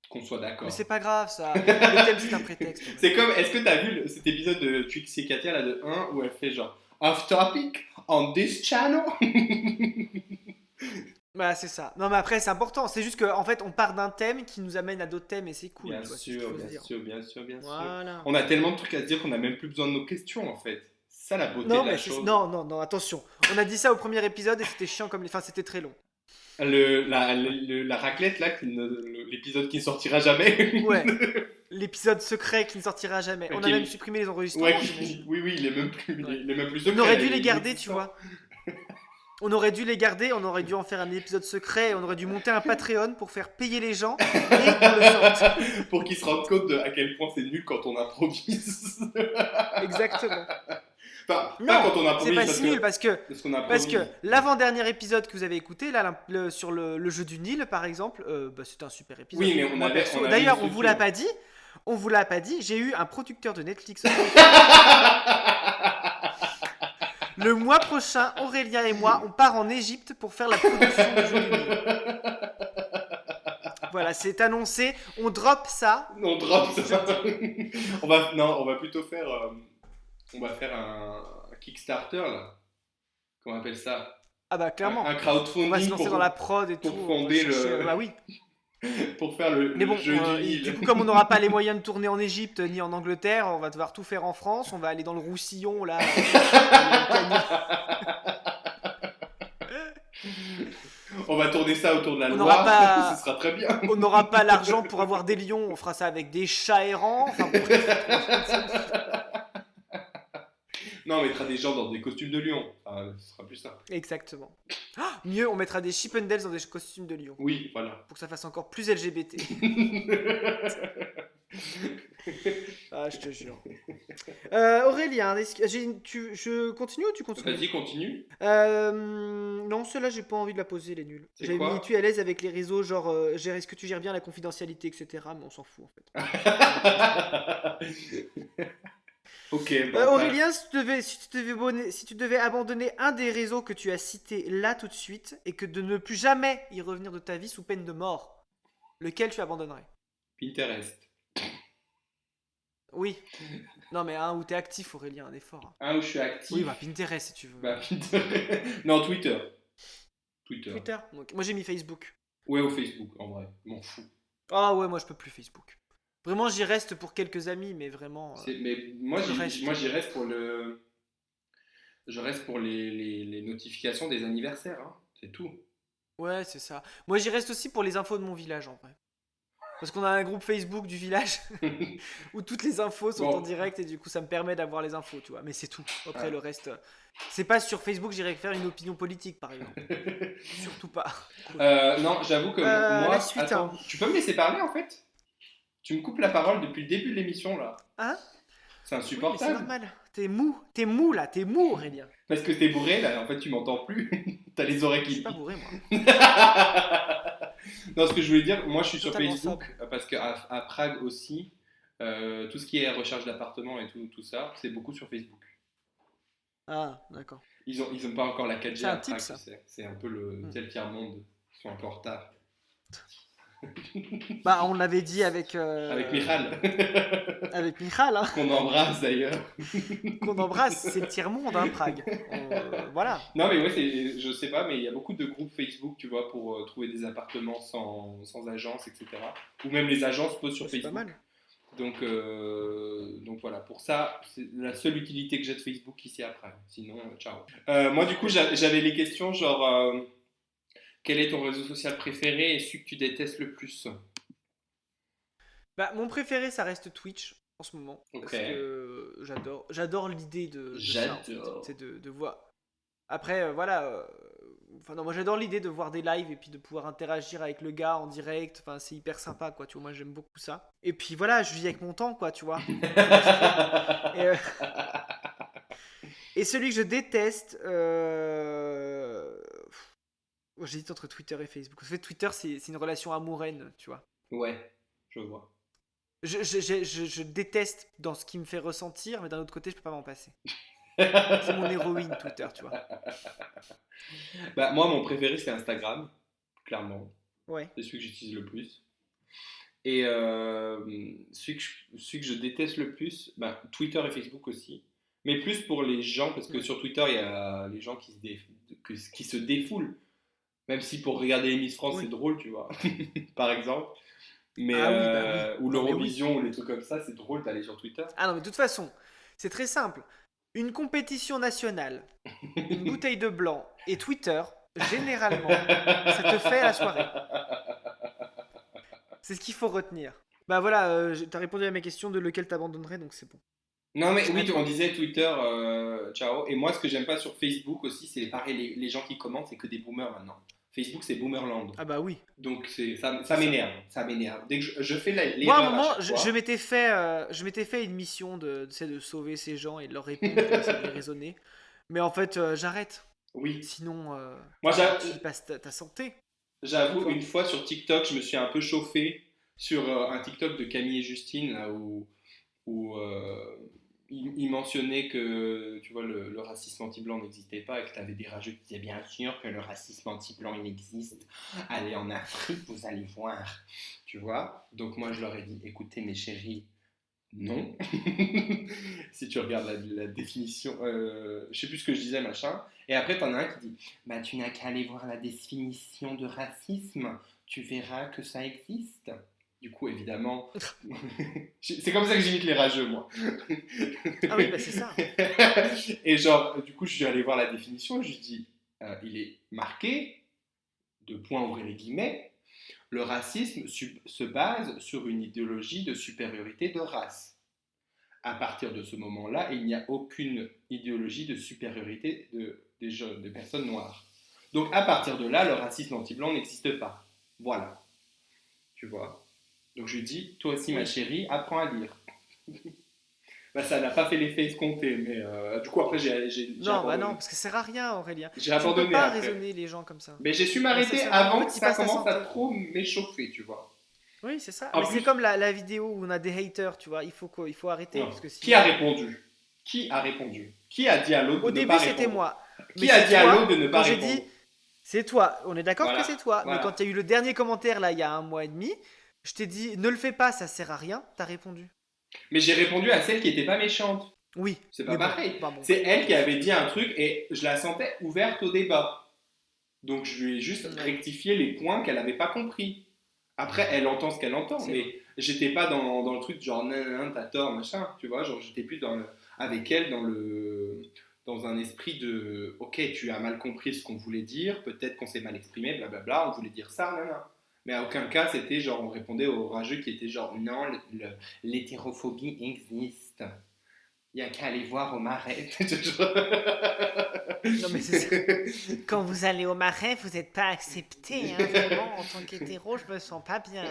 Qu'on soit Mais c'est d'accord. pas grave, ça. Le thème c'est un prétexte, C'est Aurélien. comme, est-ce que t'as vu cet épisode de Trixie et Katia là de un où elle fait genre off topic on this channel? Bah c'est ça. Non mais après c'est important. C'est juste qu'en fait on part d'un thème qui nous amène à d'autres thèmes et c'est cool, Bien tu vois. C'est ce qu'il sûr, faut se bien dire. sûr, bien sûr, bien sûr. Voilà. On a tellement de trucs à se dire qu'on n'a même plus besoin de nos questions en fait. C'est ça la beauté Non, de la mais c'est. chose. Non, non, non, attention. On a dit ça au premier épisode et c'était chiant comme. Enfin, c'était très long. La raclette là, l'épisode qui ne sortira jamais. Ouais. L'épisode secret qui ne sortira jamais. On Ok. a même supprimé les Ouais, enregistrements, j'imagine. oui, oui, il est même plus, Ouais. il est même plus On secret aurait là, dû il est les garder, tu inexistant. vois. On aurait dû les garder, on aurait dû en faire un épisode secret, on aurait dû monter un Patreon pour faire payer les gens et qu'on le sorte. Pour qu'ils se rendent compte de à quel point c'est nul quand on improvise. Exactement. Enfin, pas Non, quand on c'est improvise pas si nul parce qu'on parce que improvise. l'avant-dernier épisode que vous avez écouté là sur le jeu du Nil par exemple, bah, c'était un super épisode. Oui, mais Moi on perso, avait une d'ailleurs on vous l'a structure. pas dit, j'ai eu un producteur de Netflix au téléphone. Le mois prochain, Aurélien et moi, on part en Égypte pour faire la production du jeu du Nil. Voilà, c'est annoncé, on drop ça, On drop je le ça. dis. Non, on va plutôt faire, on va faire un Kickstarter là. Comment on appelle ça? Ah bah Un clairement, on va se crowdfunding lancer dans la prod et tout, pour on va fonder chercher, bah oui. pour faire Mais le bon, jeu du et du Nil. coup, comme on n'aura pas les moyens de tourner en Égypte ni en Angleterre, on va devoir tout faire en France. On va aller dans le Roussillon, là, dans les canyons. On va tourner ça autour de la On n'aura Loire, ce pas, sera très bien. on n'aura pas l'argent pour avoir des lions. On fera ça avec des chats errants. Enfin bref, on trouvera une solution. Non, on mettra des gens dans des costumes de lion. Ce sera plus simple. Exactement. Ah, mieux, on mettra des Chippendales dans des costumes de lion Oui, voilà. pour que ça fasse encore plus LGBT. Ah, je te jure. Aurélien, je continue ou tu continues? Vas-y, continue. Non, celle-là, j'ai pas envie de la poser, elle est nulle. C'est J'avais mis quoi? tu es à l'aise avec les réseaux, genre, est-ce que tu gères bien la confidentialité, etc. Mais on s'en fout en fait. Ok, bon, passe. Aurélien, si tu devais abandonner un des réseaux que tu as cités là tout de suite et que de ne plus jamais y revenir de ta vie sous peine de mort, lequel tu abandonnerais? Pinterest. Oui. Non, mais un où t'es actif, Aurélien, un effort. Un où je suis Oui, actif. bah Pinterest si tu veux. Bah, Pinterest. Non, Twitter. Twitter. Twitter? Ok. Moi j'ai mis Facebook. Ouais, ou Facebook, en vrai. M'en fous. Ah ouais, moi je peux plus Facebook. Vraiment, j'y reste pour quelques amis, mais vraiment, Mais moi, tout le reste. j'y reste pour je reste pour les notifications des anniversaires, hein. C'est tout. Ouais, c'est ça. Moi, j'y reste aussi pour les infos de mon village, en vrai. Parce qu'on a un groupe Facebook du village où toutes les infos sont en Bon, direct et du coup, ça me permet d'avoir les infos, tu vois. Mais c'est tout. Après, le ouais. reste, c'est pas sur Facebook, j'irai faire une opinion politique, par exemple. Surtout pas. Cool. Non, j'avoue que La moi, suite, hein. attends, tu peux me laisser parler en fait? Tu me coupes la parole depuis le début de l'émission là. Hein? C'est Oui, mais c'est insupportable. normal. T'es mou là, t'es mou, Aurélien. Parce que t'es bourré là, en fait tu m'entends plus. T'as les oreilles Je suis qui pas piquent. bourré, moi. Non, ce que je voulais dire, moi je suis sur Totalement Facebook sobre. parce qu'à Prague aussi, tout ce qui est recherche d'appartement et tout ça, c'est beaucoup sur Facebook. Ah, d'accord. Ils ont pas encore la C'est 4G un à tip, Prague, tu ça. sais. C'est un peu le Hmm. tel tiers-monde. Ils sont un peu en retard. Bah, on l'avait dit avec, Avec Michal, avec Michal, hein, qu'on embrasse d'ailleurs. qu'on embrasse. C'est le tiers-monde, hein, Prague. Voilà. Non, mais ouais, je sais pas, mais il y a beaucoup de groupes Facebook, tu vois, pour trouver des appartements sans agence, etc. Ou même les agences posent sur C'est pas Facebook. mal. Donc voilà, pour ça, c'est la seule utilité que j'ai de Facebook ici après. Sinon, ciao. Moi, du coup, j'avais les questions genre, quel est ton réseau social préféré et celui que tu détestes le plus? Bah, mon préféré, ça reste Twitch en ce moment. Ok. Parce que j'adore l'idée de ça, en fait. J'adore. C'est de voir. Après, voilà. Enfin, non, moi j'adore l'idée de voir des lives et puis de pouvoir interagir avec le gars en direct. Enfin, c'est hyper sympa, quoi. Tu vois, moi j'aime beaucoup ça. Et puis voilà, je vis avec mon temps, quoi, tu vois. C'est moi qui fais. Et, et celui que je déteste, j'hésite entre Twitter et Facebook. En fait, Twitter, c'est une relation amoureuse, tu vois. Ouais, je vois. Je déteste dans ce qui me fait ressentir, mais d'un autre côté, je peux pas m'en passer. C'est mon héroïne, Twitter, tu vois. Bah, moi, mon préféré, c'est Instagram, clairement. Ouais. C'est celui que j'utilise le plus. Et celui que je déteste le plus, bah, Twitter et Facebook aussi. Mais plus pour les gens, parce que Ouais. sur Twitter, il y a les gens qui se défoulent. Même si pour regarder les Miss France, c'est Oui. drôle, tu vois, par exemple. Mais, Ah oui, bah oui. ou Non, mais oui. l'Eurovision, ou les trucs comme ça, c'est drôle d'aller sur Twitter. Ah non, mais de toute façon, c'est très simple. Une compétition nationale, une bouteille de blanc et Twitter, généralement, ça te fait la soirée. C'est ce qu'il faut retenir. Bah voilà, t'as répondu à ma question de lequel t'abandonnerais, donc c'est bon. Non, mais À oui, on toi. disait Twitter, ciao. Et moi, ce que j'aime pas sur Facebook aussi, c'est pareil, les gens qui commentent, c'est que des boomers maintenant. Facebook, c'est Boomerland. Ah bah oui, Donc c'est ça ça. m'énerve, ça m'énerve. Dès que je fais Moi, à un l'erreur à moment, chaque je fois. m'étais fait une mission de sauver ces gens et de leur répondre pour essayer de les raisonner. Mais en fait, j'arrête. Oui. Sinon, Moi, tu y passes ta santé, tu j'avoue, une vois. fois sur TikTok, je me suis un peu chauffé sur un TikTok de Camille et Justine, là où il mentionnait que tu vois, le racisme anti-blanc n'existait pas et que tu avais des rageux qui disaient bien sûr que le racisme anti-blanc il existe. Allez en Afrique, vous allez voir. Tu vois. Donc moi je leur ai dit écoutez mes chéris, non. Si tu regardes la définition, je sais plus ce que je disais machin. Et après t'en as un qui dit bah tu n'as qu'à aller voir la définition de racisme, tu verras que ça existe. Du coup, évidemment, c'est comme ça que j'imite les rageux, moi. Ah oui, bah c'est ça. Et genre, du coup, je suis allé voir la définition, je dis, il est marqué, de points ouvrir les guillemets, le racisme se base sur une idéologie de supériorité de race. À partir de ce moment-là, il n'y a aucune idéologie de supériorité des personnes noires. Donc à partir de là, le racisme anti-blanc n'existe pas. Voilà, tu vois. Donc je lui dis, toi aussi ma Oui. chérie, apprends à lire. Bah, ça n'a pas fait l'effet escompté, mais du coup après j'ai Non, bah non, abandonné. parce que ça sert à rien, Aurélien. J'ai Tu ne peux abandonné pas après. raisonner les gens comme ça. Mais j'ai su Bah ça m'arrêter sert à rien. En avant fait, que tu ça passes ta commence à santé. trop m'échauffer, tu vois. Oui, c'est ça. En Mais c'est plus, comme la vidéo où on a des haters, tu vois. Il faut arrêter, non. parce que Qui a sinon. répondu? Qui a répondu? Qui a dit à l'autre Au de ne pas début, c'était répondre? moi. Mais Qui a c'est dit à l'autre toi, de ne pas quand j'ai répondre? dit, c'est toi. On est d'accord que c'est Voilà, toi. Mais quand voilà. il y a eu le dernier commentaire, là, il y a un mois et demi, je t'ai dit, ne le fais pas, ça sert à rien. T'as répondu. Mais j'ai répondu à celle qui n'était pas méchante. Oui, C'est pas mais bon, pareil. bah bon, C'est elle qui bref. avait dit un truc et je la sentais ouverte au débat. Donc je lui ai juste Ouais, rectifié les points qu'elle n'avait pas compris. Après, elle entend ce qu'elle entend, c'est vrai. mais j'étais pas dans le truc genre nan, t'as tort, machin, tu vois, genre j'étais plus avec elle dans un esprit de ok, tu as mal compris ce qu'on voulait dire, peut-être qu'on s'est mal exprimé, blablabla, on voulait dire ça, nan. Mais à aucun cas, c'était genre, on répondait au rageux qui était genre non, l'hétérophobie existe. Il n'y a qu'à aller voir au Marais. Non, mais c'est ça. Quand vous allez au Marais, vous n'êtes pas accepté, hein, vraiment. En tant qu'hétéro, je me sens pas bien.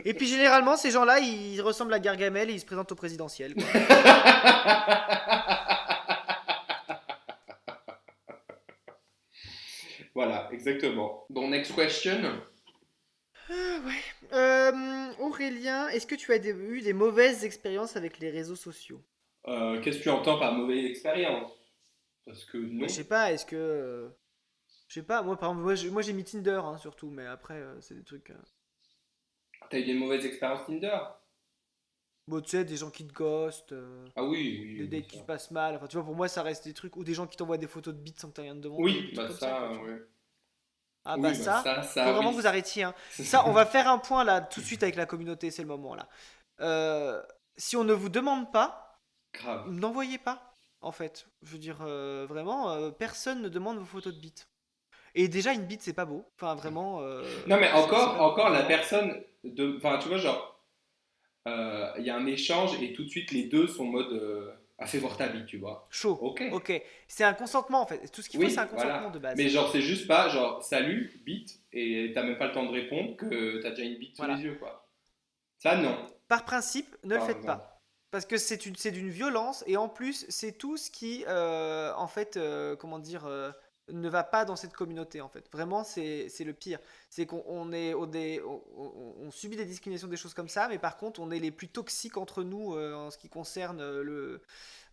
Et puis généralement, ces gens-là, ils ressemblent à Gargamel et ils se présentent au présidentiel, quoi. Voilà, exactement. Bon, next question. Aurélien, est-ce que tu as eu des mauvaises expériences avec les réseaux sociaux? Qu'est-ce que tu entends par mauvaise expérience? Parce que Bah, non. je sais pas, est-ce que. Je sais pas, moi par exemple, moi, j'ai mis Tinder hein, surtout, mais après, c'est des trucs. T'as eu des mauvaises expériences Tinder? Bon, tu sais, des gens qui te ghostent, Ah oui, oui, des oui, dates qui ça. se passent mal. Enfin, tu vois, pour moi, ça reste des trucs. Ou des gens qui t'envoient des photos de bites sans que t'aies rien demandé, Oui, des trucs bah comme ça, quoi, ça, tu vois. ouais. Ah bah Oui, bah ça, faut ça, vraiment oui. que vous arrêtiez, hein. Ça, on va faire un point là tout de suite avec la communauté, c'est le moment là. Euh, Si on ne vous demande pas, Grave. n'envoyez pas, en fait. Je veux dire, vraiment, personne ne demande vos photos de bites. Et déjà, une bite, c'est pas beau. Enfin, vraiment, Non, mais c'est pas beau, encore la vraiment. personne de. Enfin, tu vois, genre, il y a un échange et tout de suite les deux sont en mode. Ah, fais voir ta vie, tu vois. Chaud, Ok. ok. C'est un consentement, en fait. Tout ce qu'il faut, c'est un Oui, consentement voilà. de base. Mais genre, c'est juste pas genre, salut, bite, et t'as même pas le temps de répondre que t'as déjà une bite sous les Voilà. yeux, quoi. Ça, non, Par principe, ne le par faites exemple. pas. Parce que c'est d'une violence et en plus, c'est tout ce qui, en fait, comment dire, ne va pas dans cette communauté, en fait. Vraiment, c'est le pire. C'est qu'on subit des discriminations, des choses comme ça, mais par contre, on est les plus toxiques entre nous en ce qui concerne le.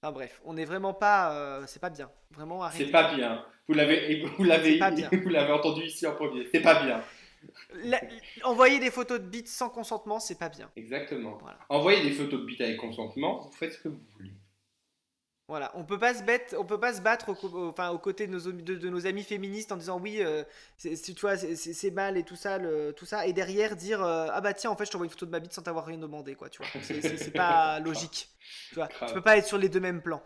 Enfin bref, on n'est vraiment pas. C'est pas bien. Vraiment, C'est arrêtez. pas bien. C'est pas bien. Vous l'avez entendu ici en premier. C'est pas bien. La- Envoyer des photos de bites sans consentement, c'est pas bien. Exactement. Voilà. Envoyez des photos de bite avec consentement, vous faites ce que vous voulez. Voilà, on peut pas se battre enfin, aux côtés de nos amis féministes en disant oui, tu vois, c'est mal et tout ça, tout ça, et derrière dire ah bah tiens, en fait, je t'envoie une photo de ma bite sans t'avoir rien demandé, quoi, tu vois. C'est pas Grave, logique, tu vois. Tu peux grave. pas être sur les deux mêmes plans.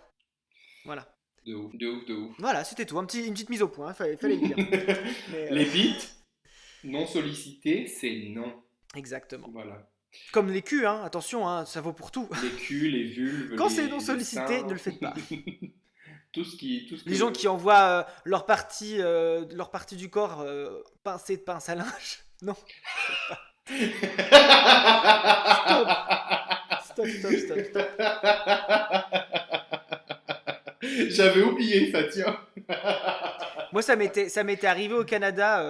Voilà. De ouf, de ouf, de ouf. Voilà, c'était tout. Une petite mise au point, fallait le dire. Mais Les bites non sollicitées, c'est non. exactement. Voilà. Comme les culs, hein, attention, hein, ça vaut pour tout. Les culs, les vulves, Quand c'est non les sollicité, ne seins, le faites pas. tout ce Les gens que. qui envoient leur partie du corps pincée de pince à linge. Non, faites pas. Stop, stop, stop, stop, stop. J'avais oublié ça, tiens. Moi, ça m'était arrivé au Canada.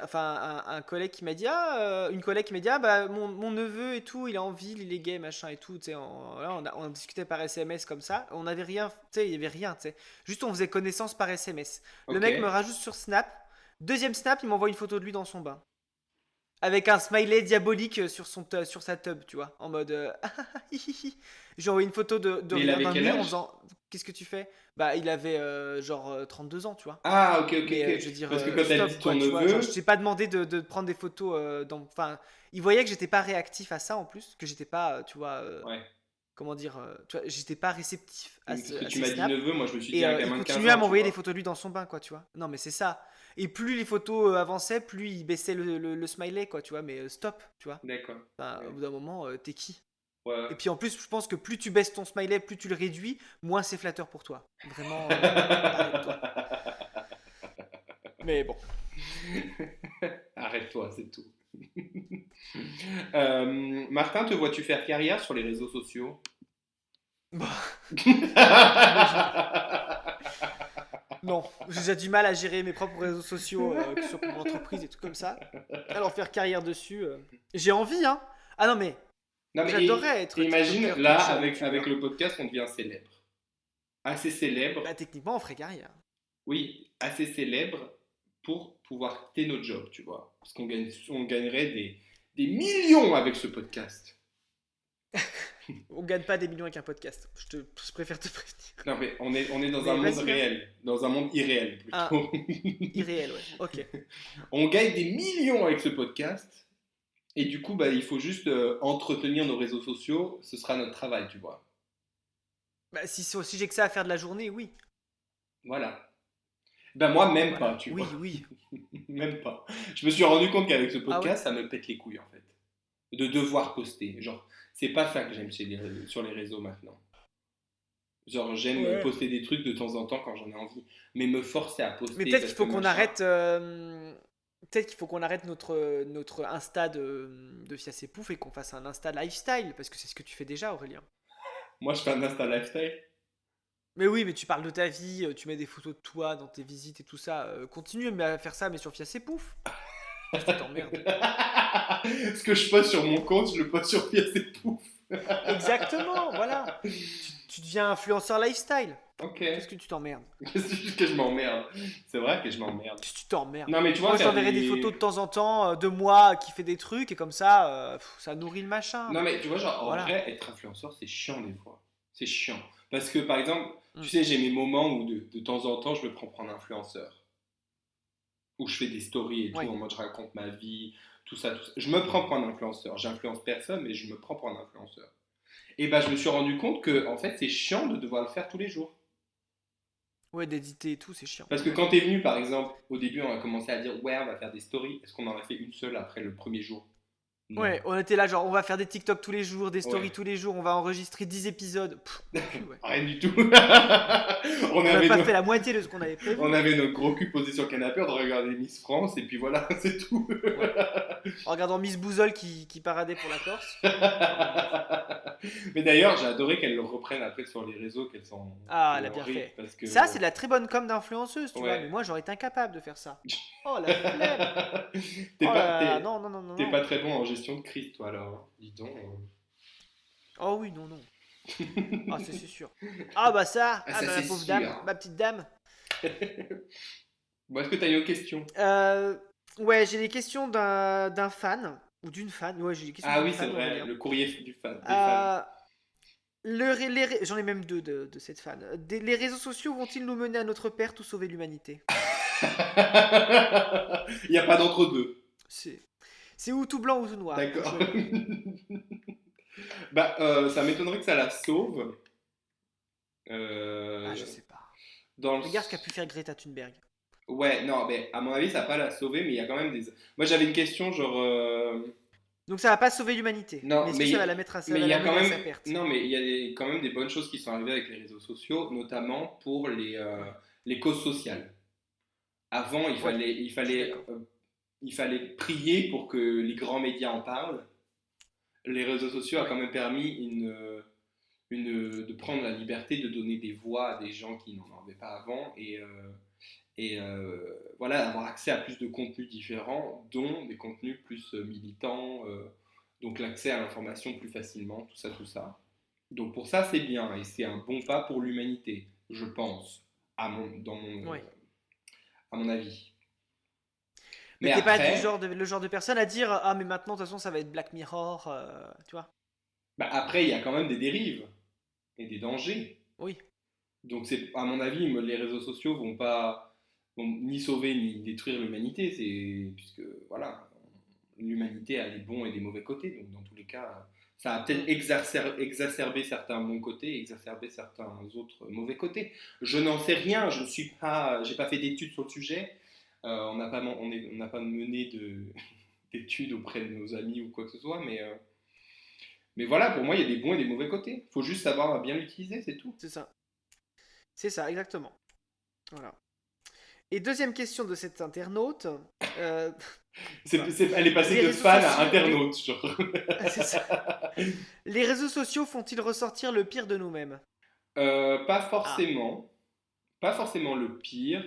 Enfin, un collègue qui m'a dit, une collègue qui m'a dit, ah bah mon neveu et tout, il est en ville, il est gay, machin et tout. Tu sais, voilà, on discutait par SMS comme ça. On n'avait rien, tu sais, il y avait rien, tu sais. Juste, on faisait connaissance par SMS. Le Ok. mec me rajoute sur Snap. Deuxième Snap, il m'envoie une photo de lui dans son bain. Avec un smiley diabolique sur sa tub, tu vois, en mode j'ai envoyé une photo de Mais il rien avait d'un quel mur en âge? faisant qu'est-ce que tu fais? Bah, il avait genre 32 ans, tu vois. Ah, ok, ok, Mais je ok. veux dire, Parce que quand elle dit stop ton quoi, tu vois. Genre, je neveu. t'ai pas demandé de prendre des photos Enfin, il voyait que j'étais pas réactif à ça en plus, que j'étais pas, tu vois, Ouais. comment dire, tu vois, j'étais pas réceptif Oui, parce que à tu ces m'as dit snaps. neveu, moi je me suis dit Et un il gamin de 15 continuait à ans, tu m'envoyer des vois. photos de lui dans son bain, quoi, tu vois. Non, mais c'est ça. Et plus les photos avançaient, plus il baissait le smiley, quoi, tu vois. Mais stop, tu vois. D'accord. Enfin, au Ouais. bout d'un moment, t'es qui? Ouais. Et puis en plus, je pense que plus tu baisses ton smiley, plus tu le réduis, moins c'est flatteur pour toi. Vraiment, arrête-toi. Mais bon. Arrête-toi, c'est tout. Martin, te vois-tu faire carrière sur les réseaux sociaux? Bah, moi, non, j'ai déjà du mal à gérer mes propres réseaux sociaux, que ce soit pour mon entreprise et tout comme ça. Alors faire carrière dessus, j'ai envie, hein. Ah non, mais Non mais j'adorerais être imagine, TikToker, là, Twitcher, avec YouTuber. le podcast, on devient célèbre. Assez célèbre, Bah techniquement, on ferait carrière. oui, assez célèbre pour pouvoir quitter notre job, tu vois. Parce on gagnerait des millions avec ce podcast. On gagne pas des millions avec un podcast. Je préfère te prévenir. Non mais on est dans un Mais monde vas-y, hein. réel, dans un monde irréel Ah, plutôt. irréel, ouais. Ok. On gagne des millions avec ce podcast Et du coup, bah, il faut juste entretenir nos réseaux sociaux, ce sera notre travail, tu vois. Bah, si j'ai que ça à faire de la journée, oui. Voilà. Ben moi, même pas, Voilà. tu vois. Oui, oui. Même pas. Je me suis rendu compte qu'avec ce Ah ouais? podcast, ça me pète les couilles, en fait. De devoir poster. Genre, c'est pas ça que j'aime sur les réseaux maintenant. Genre, j'aime Ouais. poster des trucs de temps en temps quand j'en ai envie. Mais me forcer à Mais poster peut-être parce qu'il que faut qu'on machin. arrête. Peut-être qu'il faut qu'on arrête notre Insta de Fiasse et Pouf et qu'on fasse un Insta lifestyle, parce que c'est ce que tu fais déjà, Aurélien. Moi, je fais un Insta lifestyle. Mais oui, mais tu parles de ta vie, tu mets des photos de toi dans tes visites et tout ça. Continue à faire ça, mais sur Fiasse et Pouf. Qu'est-ce que tu t'emmerdes? Ce que je poste sur mon compte, je le poste sur Pièce et Pouf. Exactement, voilà. Tu deviens influenceur lifestyle. Ok. Qu'est-ce que tu t'emmerdes? C'est juste que je m'emmerde. C'est vrai que je m'emmerde. Qu'est-ce que tu t'emmerdes? Non, mais tu vois, Moi, je faire t'enverrai des des. photos de temps en temps de moi qui fait des trucs et comme ça, ça nourrit le machin. Non, mais tu vois, genre, en Voilà. vrai, être influenceur, c'est chiant des fois. C'est chiant. Parce que, par exemple, tu Mm. sais, j'ai mes moments où de temps en temps, je me prends pour un influenceur. Où je fais des stories et tout, Ouais. en mode je raconte ma vie, tout ça, tout ça. Je me prends pour un influenceur. J'influence personne, mais je me prends pour un influenceur. Et bah, je me suis rendu compte que, en fait, c'est chiant de devoir le faire tous les jours. Ouais, d'éditer et tout, c'est chiant. Parce que quand t'es venu, par exemple, au début, on a commencé à dire, ouais, on va faire des stories. Est-ce qu'on en a fait une seule après le premier jour? Non. Ouais, on était là, genre, on va faire des TikTok tous les jours, des Ouais. stories tous les jours, on va enregistrer 10 épisodes. Pff, mon cul, ouais. Rien du tout. On n'a pas fait la moitié de ce qu'on avait On prévu. avait notre gros cul posé sur le canapé, on regardait Miss France, et puis voilà, c'est tout. Ouais. En regardant Miss Bouzole qui paradait pour la Corse. Enfin, bref. Mais d'ailleurs, j'ai adoré qu'elle le reprenne après sur les réseaux, Ah, qu'elle elle a en bien rit, fait. parce que... Ça, c'est de la très bonne com d'influenceuse, tu vois. Ouais. Mais moi, j'aurais été incapable de faire ça. Oh, la flemme. T'es Oh pas, là là, t'es, non, non, non, non, t'es non. pas très bon en gestion de crise, toi, alors. Dis donc. Oh oui, non, non. Ah, c'est sûr. Ah, bah ça, Ah, ah, ça, bah, c'est ma pauvre sûr. dame, ma petite dame. Bon, est-ce que t'as une autre question? Euh, ouais, j'ai des questions d'un fan, ou d'une fan. Ouais, j'ai des questions Ah d'une oui, c'est fan, vrai, Aurélien. le courrier du fan, des fans. Euh, J'en ai même deux de cette fan. Les réseaux sociaux vont-ils nous mener à notre perte ou sauver l'humanité? Il n'y a pas d'entre-deux. C'est c'est ou tout blanc ou tout noir, faut D'accord. choisir. Bah, ça m'étonnerait que ça la sauve. Ah, Euh, je sais pas. dans le... Regarde ce qu'a pu faire Greta Thunberg. Ouais, non, mais à mon avis, ça va pas la sauver, mais il y a quand même des... Moi, j'avais une question, genre... Donc ça va pas sauver l'humanité, Non, mais est-ce que ça mais va il y la a quand mener à même... sa perte? Non, mais il y a quand même des bonnes choses qui sont arrivées avec les réseaux sociaux, notamment pour Ouais, les causes sociales. Avant, ouais, je suis d'accord. il fallait prier pour que les grands médias en parlent. Les réseaux sociaux ont Ouais, quand même permis de prendre la liberté de donner des voix à des gens qui n'en avaient pas avant voilà, avoir accès à plus de contenus différents, dont des contenus plus militants, donc l'accès à l'information plus facilement, tout ça, tout ça. Donc pour ça, c'est bien et c'est un bon pas pour l'humanité, je pense, ouais. à mon avis. Mais Mais t'es pas après, le genre de personne à dire ah mais maintenant de toute façon ça va être Black Mirror, tu vois? bah après, il y a quand même des dérives et des dangers. Oui, Donc c'est, à mon avis, les réseaux sociaux vont ni sauver ni détruire l'humanité, puisque voilà, l'humanité a des bons et des mauvais côtés. Donc dans tous les cas, ça a peut-être mm, exacerbé certains bons côtés, et exacerbé certains autres mauvais côtés. Je n'en sais rien, je ne suis pas, j'ai pas fait d'études sur le sujet. On n'a pas mené d'études auprès de nos amis ou quoi que ce soit, mais voilà, pour moi, il y a des bons et des mauvais côtés. Il faut juste savoir bien l'utiliser, c'est tout. c'est ça. C'est ça, exactement. Voilà. Et deuxième question de cet internaute. euh, voilà. Elle est passée Les de réseaux fan à sociaux, internaute, genre. c'est ça. Les réseaux sociaux font-ils ressortir le pire de nous-mêmes? Pas Ah, forcément. Pas forcément le pire.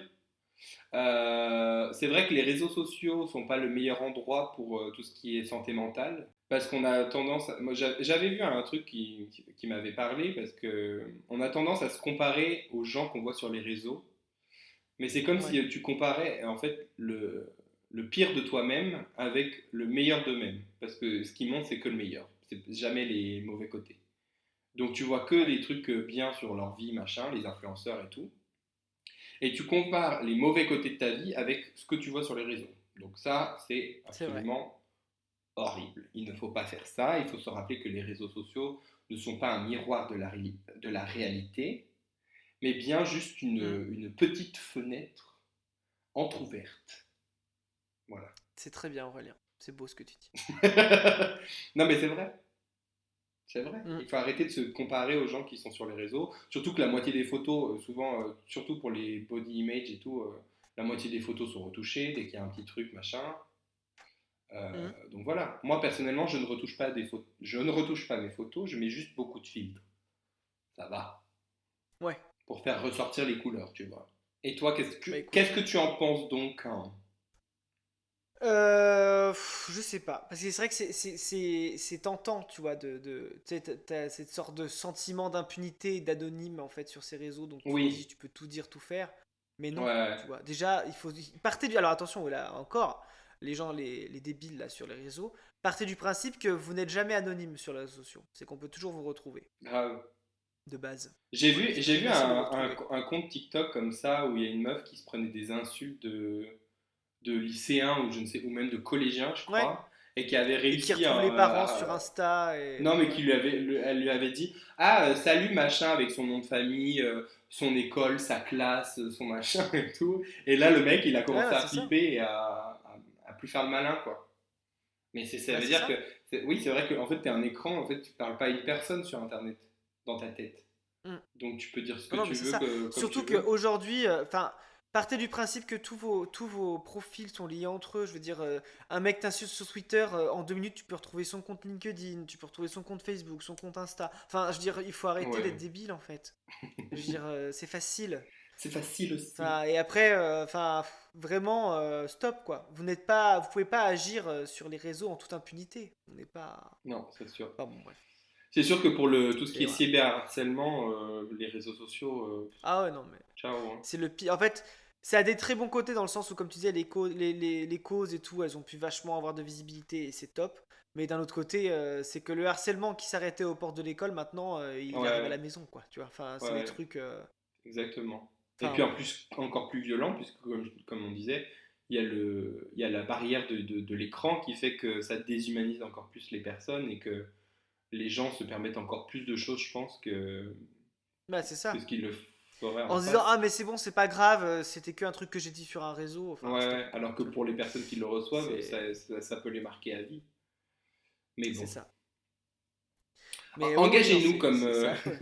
C'est vrai que les réseaux sociaux sont pas le meilleur endroit pour tout ce qui est santé mentale. Parce qu'on a tendance. Moi, j'avais vu un truc qui m'avait parlé, parce que on a tendance à se comparer aux gens qu'on voit sur les réseaux. Mais c'est comme ouais, si tu comparais en fait le pire de toi-même avec le meilleur d'eux-mêmes. Parce que ce qui montre, c'est que le meilleur. C'est jamais les mauvais côtés. Donc tu vois que ouais, les trucs bien sur leur vie, machin, les influenceurs et tout. Et tu compares les mauvais côtés de ta vie avec ce que tu vois sur les réseaux. Donc ça, c'est c'est vrai. absolument horrible. Il ne faut pas faire ça. Il faut se rappeler que les réseaux sociaux ne sont pas un miroir de la réalité, mais bien juste Hmm. une petite fenêtre entrouverte. Voilà. C'est très bien, Aurélien. C'est beau ce que tu dis. Non, mais c'est vrai. C'est vrai. Hmm. Il faut arrêter de se comparer aux gens qui sont sur les réseaux. Surtout que la moitié des photos, souvent, surtout pour les body image et tout, la moitié des photos sont retouchées dès qu'il y a un petit truc, machin. Hmm. Donc voilà. Moi, personnellement, je ne retouche pas mes photos, je mets juste beaucoup de filtres. Ça va. Ouais, Pour faire ressortir les couleurs, tu vois. Et toi, bah écoute. qu'est-ce que tu en penses donc, hein? Je sais pas. Parce que c'est vrai que c'est tentant, tu vois, tu sais, t'as cette sorte de sentiment d'impunité et d'anonyme, en fait, sur ces réseaux. Donc tu te dis, Oui, tu peux tout dire, tout faire. Mais non, ouais, tu vois. Déjà, il faut... Partez du... Alors attention, là encore, les gens, les débiles, là, sur les réseaux, partez du principe que vous n'êtes jamais anonyme sur les réseaux sociaux. C'est qu'on peut toujours vous retrouver, grave. de base. J'ai Voilà, vu, c'est j'ai très vu facile de vous retrouver. un compte TikTok comme ça où il y a une meuf qui se prenait des insultes de lycéens ou je ne sais, ou même de collégiens, je Ouais. crois, et qui avait Et qui réussi retrouve les parents sur Insta et... non, mais Ouais. elle lui avait dit, ah, salut machin avec son nom de famille, son école, sa classe, son machin et tout. Et là, le mec, il a Ouais, commencé ouais, à c'est ça. flipper et à plus faire le malin, quoi. Mais ça Bah, veut c'est dire que, ça. oui, c'est vrai qu'en fait, t'es un écran, en fait, tu parles pas à une personne sur Internet, dans ta tête. Mm. Donc tu peux dire ce que Non, non, tu mais c'est veux ça. comme tu Surtout veux. qu'aujourd'hui, enfin, partez du principe que tous vos profils sont liés entre eux. Je veux dire, un mec t'insulte sur Twitter, en 2 minutes, tu peux retrouver son compte LinkedIn, tu peux retrouver son compte Facebook, son compte Insta. Enfin, je veux dire, il faut arrêter d'être Ouais. débile, en fait. Je veux dire, c'est facile. C'est facile aussi. Enfin, et après, enfin, vraiment, stop, quoi. Vous pouvez pas agir sur les réseaux en toute impunité. On n'est pas... Non, c'est sûr. Enfin, bon, bref. C'est sûr que pour tout ce qui Et est voilà. cyberharcèlement, les réseaux sociaux, Ah ouais, non, mais... ciao, hein. C'est le pire. En fait, ça a des très bons côtés dans le sens où, comme tu disais, les causes et tout, elles ont pu vachement avoir de visibilité et c'est top. Mais d'un autre côté, c'est que le harcèlement qui s'arrêtait aux portes de l'école, maintenant, il arrive à Ouais, la maison, quoi. Tu vois, enfin, c'est des ouais, trucs. exactement. Et Enfin, puis en voilà. plus, encore plus violent, puisque comme on disait, il y a la barrière de l'écran qui fait que ça déshumanise encore plus les personnes et que les gens se permettent encore plus de choses, je pense, Bah, c'est que ça. ce qu'ils le feraient en En se disant, face. ah, mais c'est bon, c'est pas grave, c'était qu'un truc que j'ai dit sur un réseau. Ouais, Enfin, stop, ouais, quoi. alors que Tu vois. pour les personnes qui le reçoivent, C'est ça peut les marquer à vie. Mais c'est bon. ça. Mais oui, oui, non, Engagez-nous c'est affreux.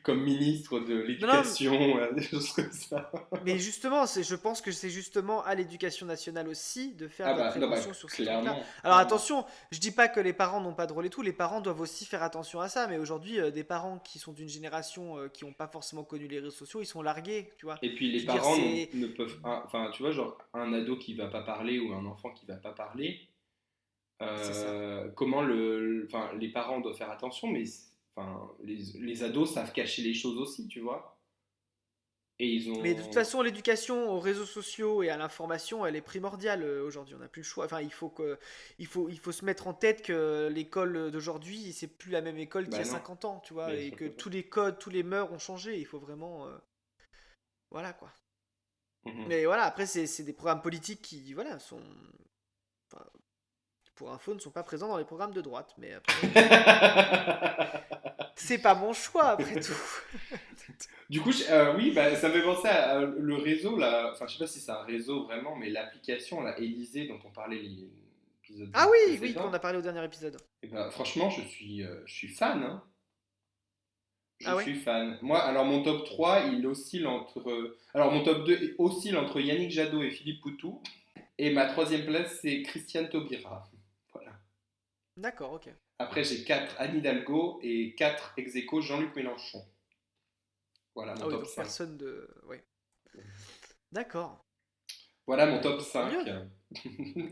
comme ministre de Non, non, l'éducation, des choses comme ça. mais justement, je pense que c'est justement à l'éducation nationale aussi de faire Ah de la bah, non, bah, prévention sur ces trucs-là. clairement, Alors clairement. attention, je dis pas que les parents n'ont pas de rôle et tout, les parents doivent aussi faire attention à ça, mais aujourd'hui, des parents qui sont d'une génération qui n'ont pas forcément connu les réseaux sociaux, ils sont largués, tu vois. Et puis les Je veux dire, parents c'est... ne peuvent, enfin, tu vois, genre un ado qui va pas parler ou un enfant qui va pas parler, C'est ça. comment enfin, les parents doivent faire attention, mais enfin, les ados savent cacher les choses aussi, tu vois. Et ils Mais de toute ont, façon, l'éducation aux réseaux sociaux et à l'information, elle est primordiale aujourd'hui. On n'a plus le choix. Enfin, il faut se mettre en tête que l'école d'aujourd'hui, c'est plus la même école qu'il bah y a non, 50 ans, tu vois, bien et sûr que que non. tous les codes, tous les mœurs ont changé. Il faut vraiment, voilà quoi. Mhm. Mais voilà, après, c'est des programmes politiques qui, voilà, sont, enfin, pour info, ne sont pas présents dans les programmes de droite. Mais après, c'est pas mon choix, après tout. Du coup, oui, bah, ça me fait penser à le réseau, là. Enfin, je sais pas si c'est un réseau vraiment, mais l'application, là, Élysée, dont on parlait l'épisode Ah oui, oui, qu'on précédent, a parlé au dernier épisode. et ben, franchement, je suis fan, hein. Je Ah ouais? suis fan. Moi, alors mon top 3 il oscille entre. Alors mon top 2 oscille entre Yannick Jadot et Philippe Poutou. Et ma troisième place, c'est Christiane Taubira. Voilà. D'accord, ok. Après, j'ai 4 Anne Hidalgo et 4 ex aequo Jean-Luc Mélenchon. Voilà mon Ah oui, top donc 5. personne de... Ouais. D'accord. Voilà mon Bah top écoute, tant 5. mieux.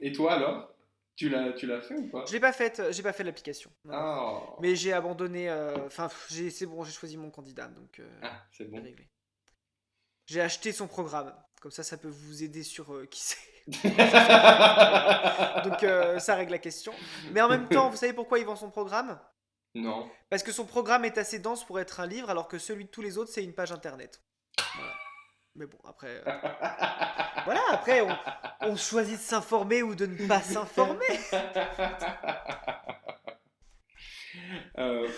Et toi alors? Tu l'as fait ou Je pas? l'ai pas faite, j'ai pas fait l'application. Non, non. Ah, Mais j'ai abandonné. Enfin, c'est bon, j'ai choisi mon candidat, donc ah c'est c'est bon. réglé. J'ai acheté son programme. Comme ça peut vous aider sur qui c'est. Son programme. Donc ça règle la question. Mais en même temps, vous savez pourquoi il vend son programme? Non. Parce que son programme est assez dense pour être un livre, alors que celui de tous les autres, c'est une page internet. Voilà. Mais bon, après, voilà, après, on choisit de s'informer ou de ne pas s'informer.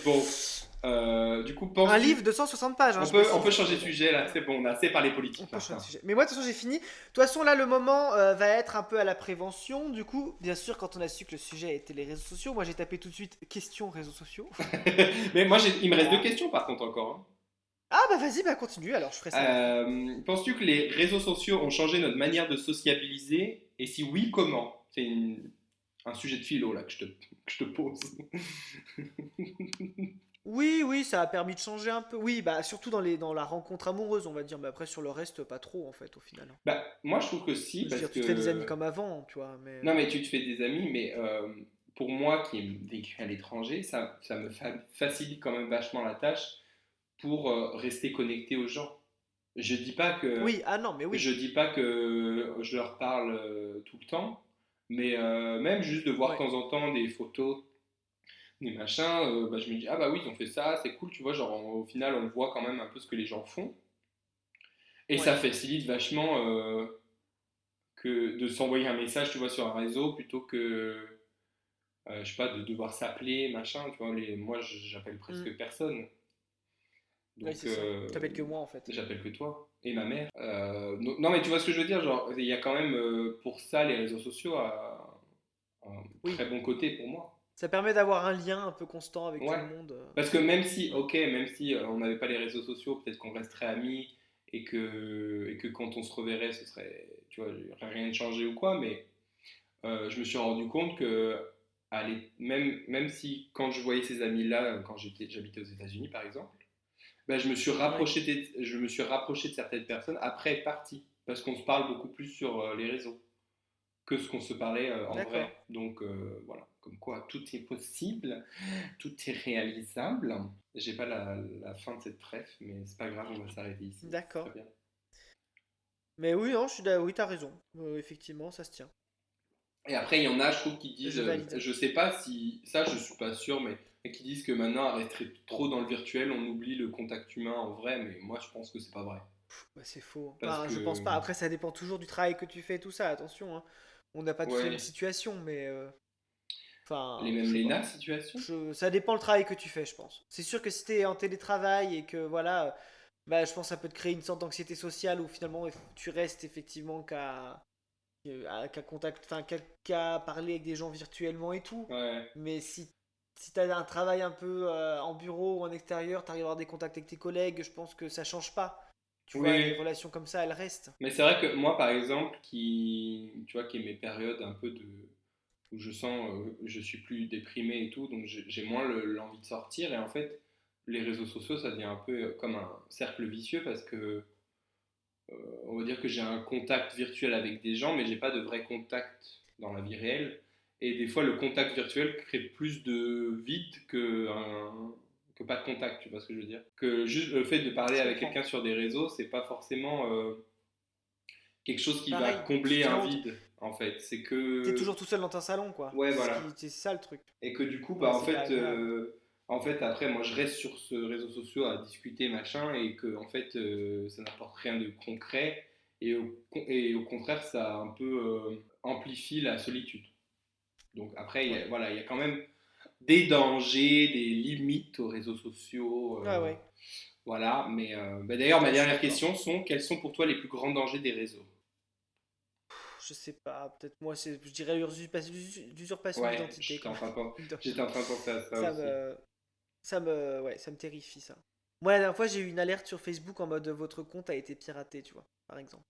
Bon, du coup, Un livre penses-tu... de 160 pages, hein, On je peut, on précise, peut hein, changer mais de bon. sujet là, c'est bon, on a assez parlé On politique peut changer maintenant. de sujet. Mais moi, de toute façon, j'ai fini. De toute façon, là, le moment va être un peu à la prévention. Du coup, bien sûr, quand on a su que le sujet était les réseaux sociaux, moi, j'ai tapé tout de suite questions réseaux sociaux. Mais moi, il me reste deux Voilà. questions par contre encore, Ah, bah vas-y, bah continue, alors je ferai ça à la fin. hein. Penses-tu que les réseaux sociaux ont changé notre manière de sociabiliser? Et si oui, comment? Un sujet de philo là que je te pose. Oui, oui, ça a permis de changer un peu. Oui, bah surtout dans la rencontre amoureuse, on va dire. Mais après, sur le reste, pas trop, en fait, au final. Bah, moi je trouve que si, Je veux parce dire, tu te fais des amis que... comme avant, tu vois, mais... Non mais tu te fais des amis, mais pour moi qui ai vécu à l'étranger, ça me facilite quand même vachement la tâche pour rester connecté aux gens. Je dis pas que Oui, ah non, mais je oui. dis pas que je leur parle tout le temps, mais même juste de voir de Ouais, temps en temps des photos, des machins, bah, je me dis ah bah oui ils ont fait ça, c'est cool, tu vois, genre au final on voit quand même un peu ce que les gens font et ouais. ça facilite vachement que de s'envoyer un message, tu vois, sur un réseau plutôt que je sais pas de devoir s'appeler machin, tu vois, moi j'appelle Hmm. presque personne. Oui, Donc, c'est ça. Tu t'appelles que moi, en fait. j'appelle que toi et ma mère. Non, mais tu vois ce que je veux dire, genre, il y a quand même pour ça les réseaux sociaux un Oui. très bon côté pour moi. Ça permet d'avoir un lien un peu constant avec tout Ouais. le monde. Parce que même si, Ouais. ok, même si on n'avait pas les réseaux sociaux, peut-être qu'on resterait amis et que quand on se reverrait, ce serait, tu vois, il y aurait rien de changé ou quoi, mais je me suis rendu compte que allez, même si quand je voyais ces amis-là, quand j'habitais aux États-Unis par exemple, ben, Ouais. je me suis rapproché de certaines personnes après être parti. Parce qu'on se parle beaucoup plus sur les réseaux que ce qu'on se parlait en D'accord. vrai. Donc voilà, comme quoi tout est possible, tout est réalisable. J'ai pas la fin de cette trêve, mais c'est pas grave, on va s'arrêter ici. C'est D'accord. très bien. Mais oui, non, oui, t'as raison. Effectivement, ça se tient. Et après, il y en a, je trouve, qui disent, Je valide. je sais pas si, ça je suis pas sûr, mais qui disent que maintenant, à rester trop dans le virtuel, on oublie le contact humain en vrai, mais moi je pense que c'est pas vrai. Bah, c'est faux. Parce Enfin, je pense que, pas. Après, ça dépend toujours du travail que tu fais et tout ça. Attention, hein. On n'a pas tous la même ouais, situation, mais les enfin, je mêmes sais pas. Léna situation. Ça dépend le travail que tu fais, je pense. C'est sûr que si t'es en télétravail et que voilà, bah, je pense que ça peut te créer une sorte d'anxiété sociale où finalement tu restes effectivement qu'à contact, enfin qu'à parler avec des gens virtuellement et tout. Ouais. Mais si t'as un travail un peu en bureau ou en extérieur, t'arrives à avoir des contacts avec tes collègues, je pense que ça change pas. Tu Oui, vois, les oui. relations comme ça, elles restent. Mais c'est vrai que moi, par exemple, tu vois, qui est mes périodes un peu où je sens, je suis plus déprimé et tout, donc j'ai moins l'envie de sortir. Et en fait, les réseaux sociaux, ça devient un peu comme un cercle vicieux parce que, on va dire que j'ai un contact virtuel avec des gens, mais j'ai pas de vrai contact dans la vie réelle. Et des fois, le contact virtuel crée plus de vide que pas de contact, tu vois ce que je veux dire? Que juste le fait de parler Je avec comprends. quelqu'un sur des réseaux, c'est pas forcément quelque chose qui va Pareil, combler un finalement, vide, en fait. C'est t'es que, toujours tout seul dans ton salon, quoi. ouais, voilà. C'est ça le truc. Et que du coup, bah, Ouais, c'est pas agréable. en fait, après, moi, je reste sur ce réseau social à discuter, machin, et que, en fait, ça n'apporte rien de concret. Et au contraire, ça un peu amplifie la solitude. Donc après, Ouais. voilà, il y a quand même des dangers, des limites aux réseaux sociaux. Ouais, ouais. Voilà, mais bah, d'ailleurs, ma Ouais, je suis dernière d'accord. question sont quels sont pour toi les plus grands dangers des réseaux? Je sais pas, peut-être moi, je dirais l'usurpation Ouais, d'identité quand j'étais même. en train de penser à ça Ça aussi. me, ouais, ça me terrifie ça. Moi, la dernière fois, j'ai eu une alerte sur Facebook en mode votre compte a été piraté, tu vois, par exemple.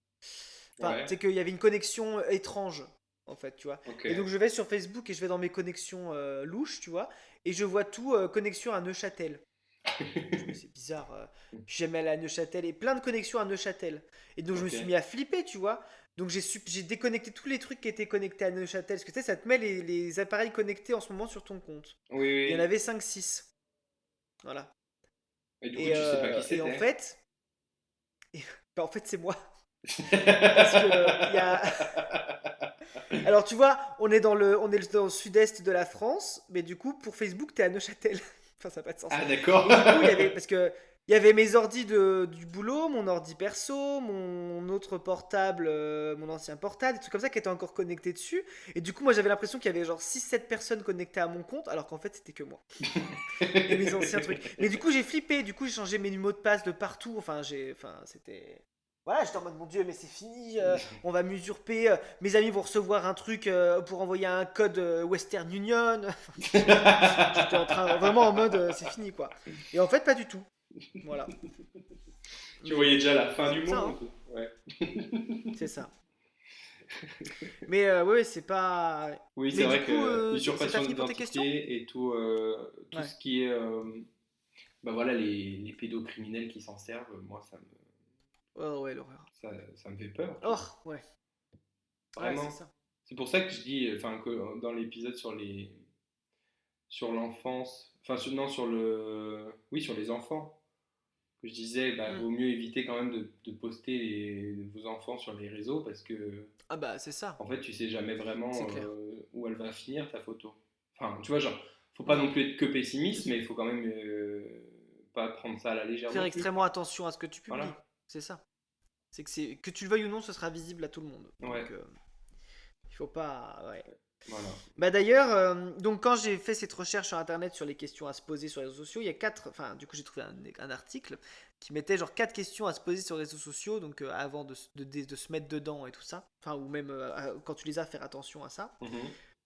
Enfin, Ouais, tu sais qu'il y avait une connexion étrange, en fait, tu vois. ok. Et donc, je vais sur Facebook et je vais dans mes connexions louches, tu vois, et je vois tout connexion à Neuchâtel. Je me dis, c'est bizarre. Je suis jamais allé à Neuchâtel et plein de connexions à Neuchâtel. Et donc je me Ok. suis mis à flipper, tu vois. Donc j'ai déconnecté tous les trucs qui étaient connectés à Neuchâtel. Parce que tu sais, ça te met les appareils connectés en ce moment sur ton compte. Oui, Il y en oui. avait 5 6. Voilà. Et du coup, tu sais pas qui Et c'était. en fait c'est moi. Parce que il y a. Alors tu vois, on est dans le sud-est de la France. Mais du coup, pour Facebook, t'es à Neuchâtel. Enfin, ça n'a pas de sens. Ah, d'accord. Et du coup, il y avait. Parce que Il y avait mes ordis du boulot, mon ordi perso, mon autre portable, mon ancien portable, des trucs comme ça qui étaient encore connectés dessus. Et du coup, moi j'avais l'impression qu'il y avait genre 6-7 personnes connectées à mon compte, alors qu'en fait c'était que moi. Et mes anciens trucs. Mais du coup, j'ai flippé, du coup, j'ai changé mes mots de passe de partout. Enfin, c'était. Voilà, j'étais en mode mon Dieu, mais c'est fini, on va m'usurper. Mes amis vont recevoir un truc pour envoyer un code Western Union. J'étais vraiment en mode c'est fini quoi. Et en fait, pas du tout. Voilà. Tu voyais déjà la fin C'est du comme ça, monde. hein. Ouais. C'est ça. Mais ouais, c'est pas. Oui, c'est Mais du vrai coup, que c'est t'as l'usurpation fini pour tes questions? d'identité et tout Ouais. ce qui est bah voilà, les pédocriminels qui s'en servent, moi Oh ouais, l'horreur. ça me fait peur, tu Oh vois. ouais. Ouais, c'est Vraiment. ça. C'est pour ça que je dis, enfin, que dans l'épisode sur l'enfance, enfin, non, oui, sur les enfants, que je disais, bah, Hmm. vaut mieux éviter quand même de poster vos enfants sur les réseaux parce que, Ah bah, c'est ça. en fait, tu sais jamais C'est vraiment clair. où elle va finir ta photo. Enfin, tu vois, genre, faut pas Hmm. non plus être que pessimiste, mais il faut quand même pas prendre ça à la légère Faire non plus, extrêmement quoi. attention à ce que tu publies. Voilà. C'est ça. C'est que tu le veuilles ou non, ce sera visible à tout le monde. Ouais, Donc, il faut pas. Ouais. voilà. Bah d'ailleurs, donc quand j'ai fait cette recherche sur internet sur les questions à se poser sur les réseaux sociaux, il y a quatre. Enfin, du coup, j'ai trouvé un article qui mettait genre quatre questions à se poser sur les réseaux sociaux, donc avant de se mettre dedans et tout ça. Enfin, ou même quand tu les as, faire attention à ça. Mhm.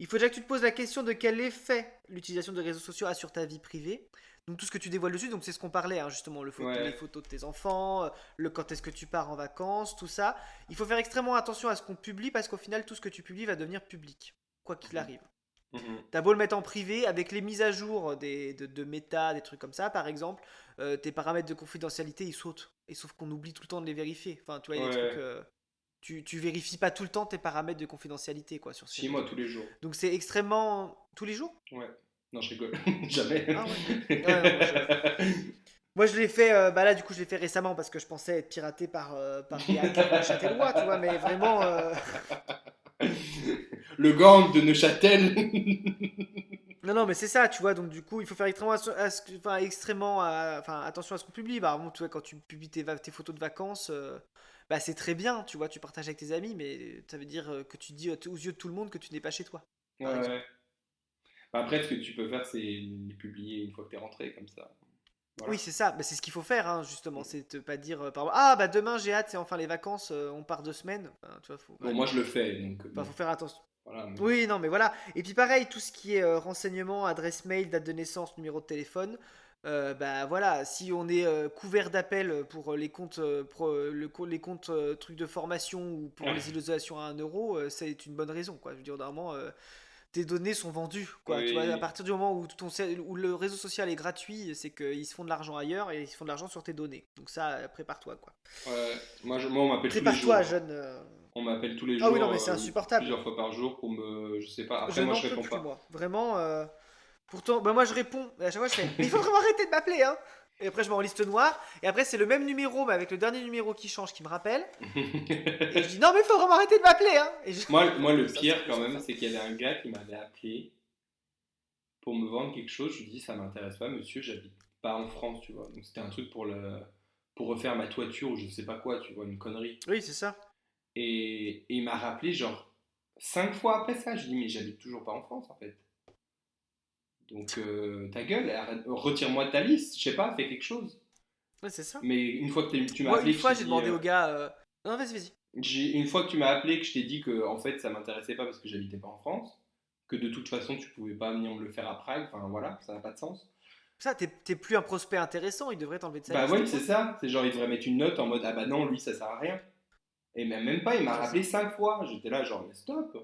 Il faut déjà que tu te poses la question de quel effet l'utilisation des réseaux sociaux a sur ta vie privée. Donc tout ce que tu dévoiles dessus, donc c'est ce qu'on parlait, hein, justement, les Ouais. photos de tes enfants, le quand est-ce que tu pars en vacances, tout ça. Il faut faire extrêmement attention à ce qu'on publie parce qu'au final, tout ce que tu publies va devenir public, quoi qu'il Mhm. arrive. Mhm. T'as beau le mettre en privé, avec les mises à jour de méta, des trucs comme ça, par exemple, tes paramètres de confidentialité, ils sautent. Et sauf qu'on oublie tout le temps de les vérifier. Enfin, tu vois, il y a des trucs... Ouais. tu vérifies pas tout le temps tes paramètres de confidentialité, quoi, sur ces Si, moi, réseaux. tous les jours. Donc c'est extrêmement... Tous les jours? Ouais. Non, je rigole. Jamais. Ah ouais. Ouais, non, moi je l'ai fait, bah là du coup je l'ai fait récemment parce que je pensais être piraté par des hackers châtellois, tu vois, mais vraiment... Le gang de Neuchâtel. Non, non, mais c'est ça, tu vois, donc du coup il faut faire extrêmement, enfin, enfin, attention à ce qu'on publie. Bah, bon, tu vois, quand tu publies tes photos de vacances, bah c'est très bien, tu vois, tu partages avec tes amis, mais ça veut dire que tu dis aux yeux de tout le monde que tu n'es pas chez toi, Ouais, par exemple. ouais. Bah, après, ce que tu peux faire, c'est les publier une fois que t'es rentré, comme ça. Oui, Voilà. c'est ça, bah, c'est ce qu'il faut faire, hein, justement, c'est de pas dire, par exemple, ah bah demain j'ai hâte, c'est enfin les vacances, on part 2 semaines. Enfin, tu vois, Bon, moi, je le fais, donc enfin, bon. faut faire attention. Voilà. Oui, non, mais voilà. Et puis pareil, tout ce qui est renseignements, adresse mail, date de naissance, numéro de téléphone, bah voilà, si on est couvert d'appels pour les comptes, les comptes trucs de formation ou pour les isolations à 1 euro, c'est une bonne raison, quoi. Je veux dire, normalement, tes données sont vendues, quoi. Tu vois, à Oui. partir du moment où le réseau social est gratuit, c'est qu'ils se font de l'argent ailleurs et ils se font de l'argent sur tes données. Donc ça, prépare-toi, quoi. Ouais. Moi, on m'appelle tous les Prépare-toi, jours, hein. jeune. On m'appelle tous les Ah oui, non, jours, mais c'est insupportable. plusieurs fois par jour pour me. Je sais pas. Après, Je moi, n'en je peux réponds plus, pas. moi. Vraiment. Pourtant, bah moi je réponds. Et à chaque fois, je fais. Mais il faut vraiment arrêter de m'appeler, hein. Et après, je mets en liste noire. Et après, c'est le même numéro, mais avec le dernier numéro qui change, qui me rappelle. Et je dis non, mais il faut vraiment arrêter de m'appeler, hein. Moi, le Ça, c'est pire, plus quand même, enfin. c'est qu'il y avait un gars qui m'avait appelé pour me vendre quelque chose. Je lui dis, ça m'intéresse pas, monsieur, j'habite pas en France, tu vois. Donc, c'était un truc pour refaire ma toiture ou je sais pas quoi, tu vois, une connerie. Oui, c'est ça. Et il m'a rappelé, genre, 5 fois après ça. Je lui dis, mais j'habite toujours pas en France, en fait. Donc, ta gueule, retire-moi de ta liste, je sais pas, fais quelque chose. Ouais, c'est ça. Mais une fois que tu m'as Moi, une appelé, que je fois, t'ai j'ai dit. demandé au gars. Non, vas-y, vas-y. Une fois que tu m'as appelé, que je t'ai dit que en fait ça m'intéressait pas parce que j'habitais pas en France, que de toute façon tu pouvais pas venir me le faire à Prague, enfin voilà, ça n'a pas de sens. Ça, t'es plus un prospect intéressant. Il devrait t'enlever de sa Bah liste, oui, c'est point. ça, c'est genre il devrait mettre une note en mode ah bah non, lui ça sert à rien. Et même pas, il m'a C'est rappelé ça. 5 fois, j'étais là genre mais stop,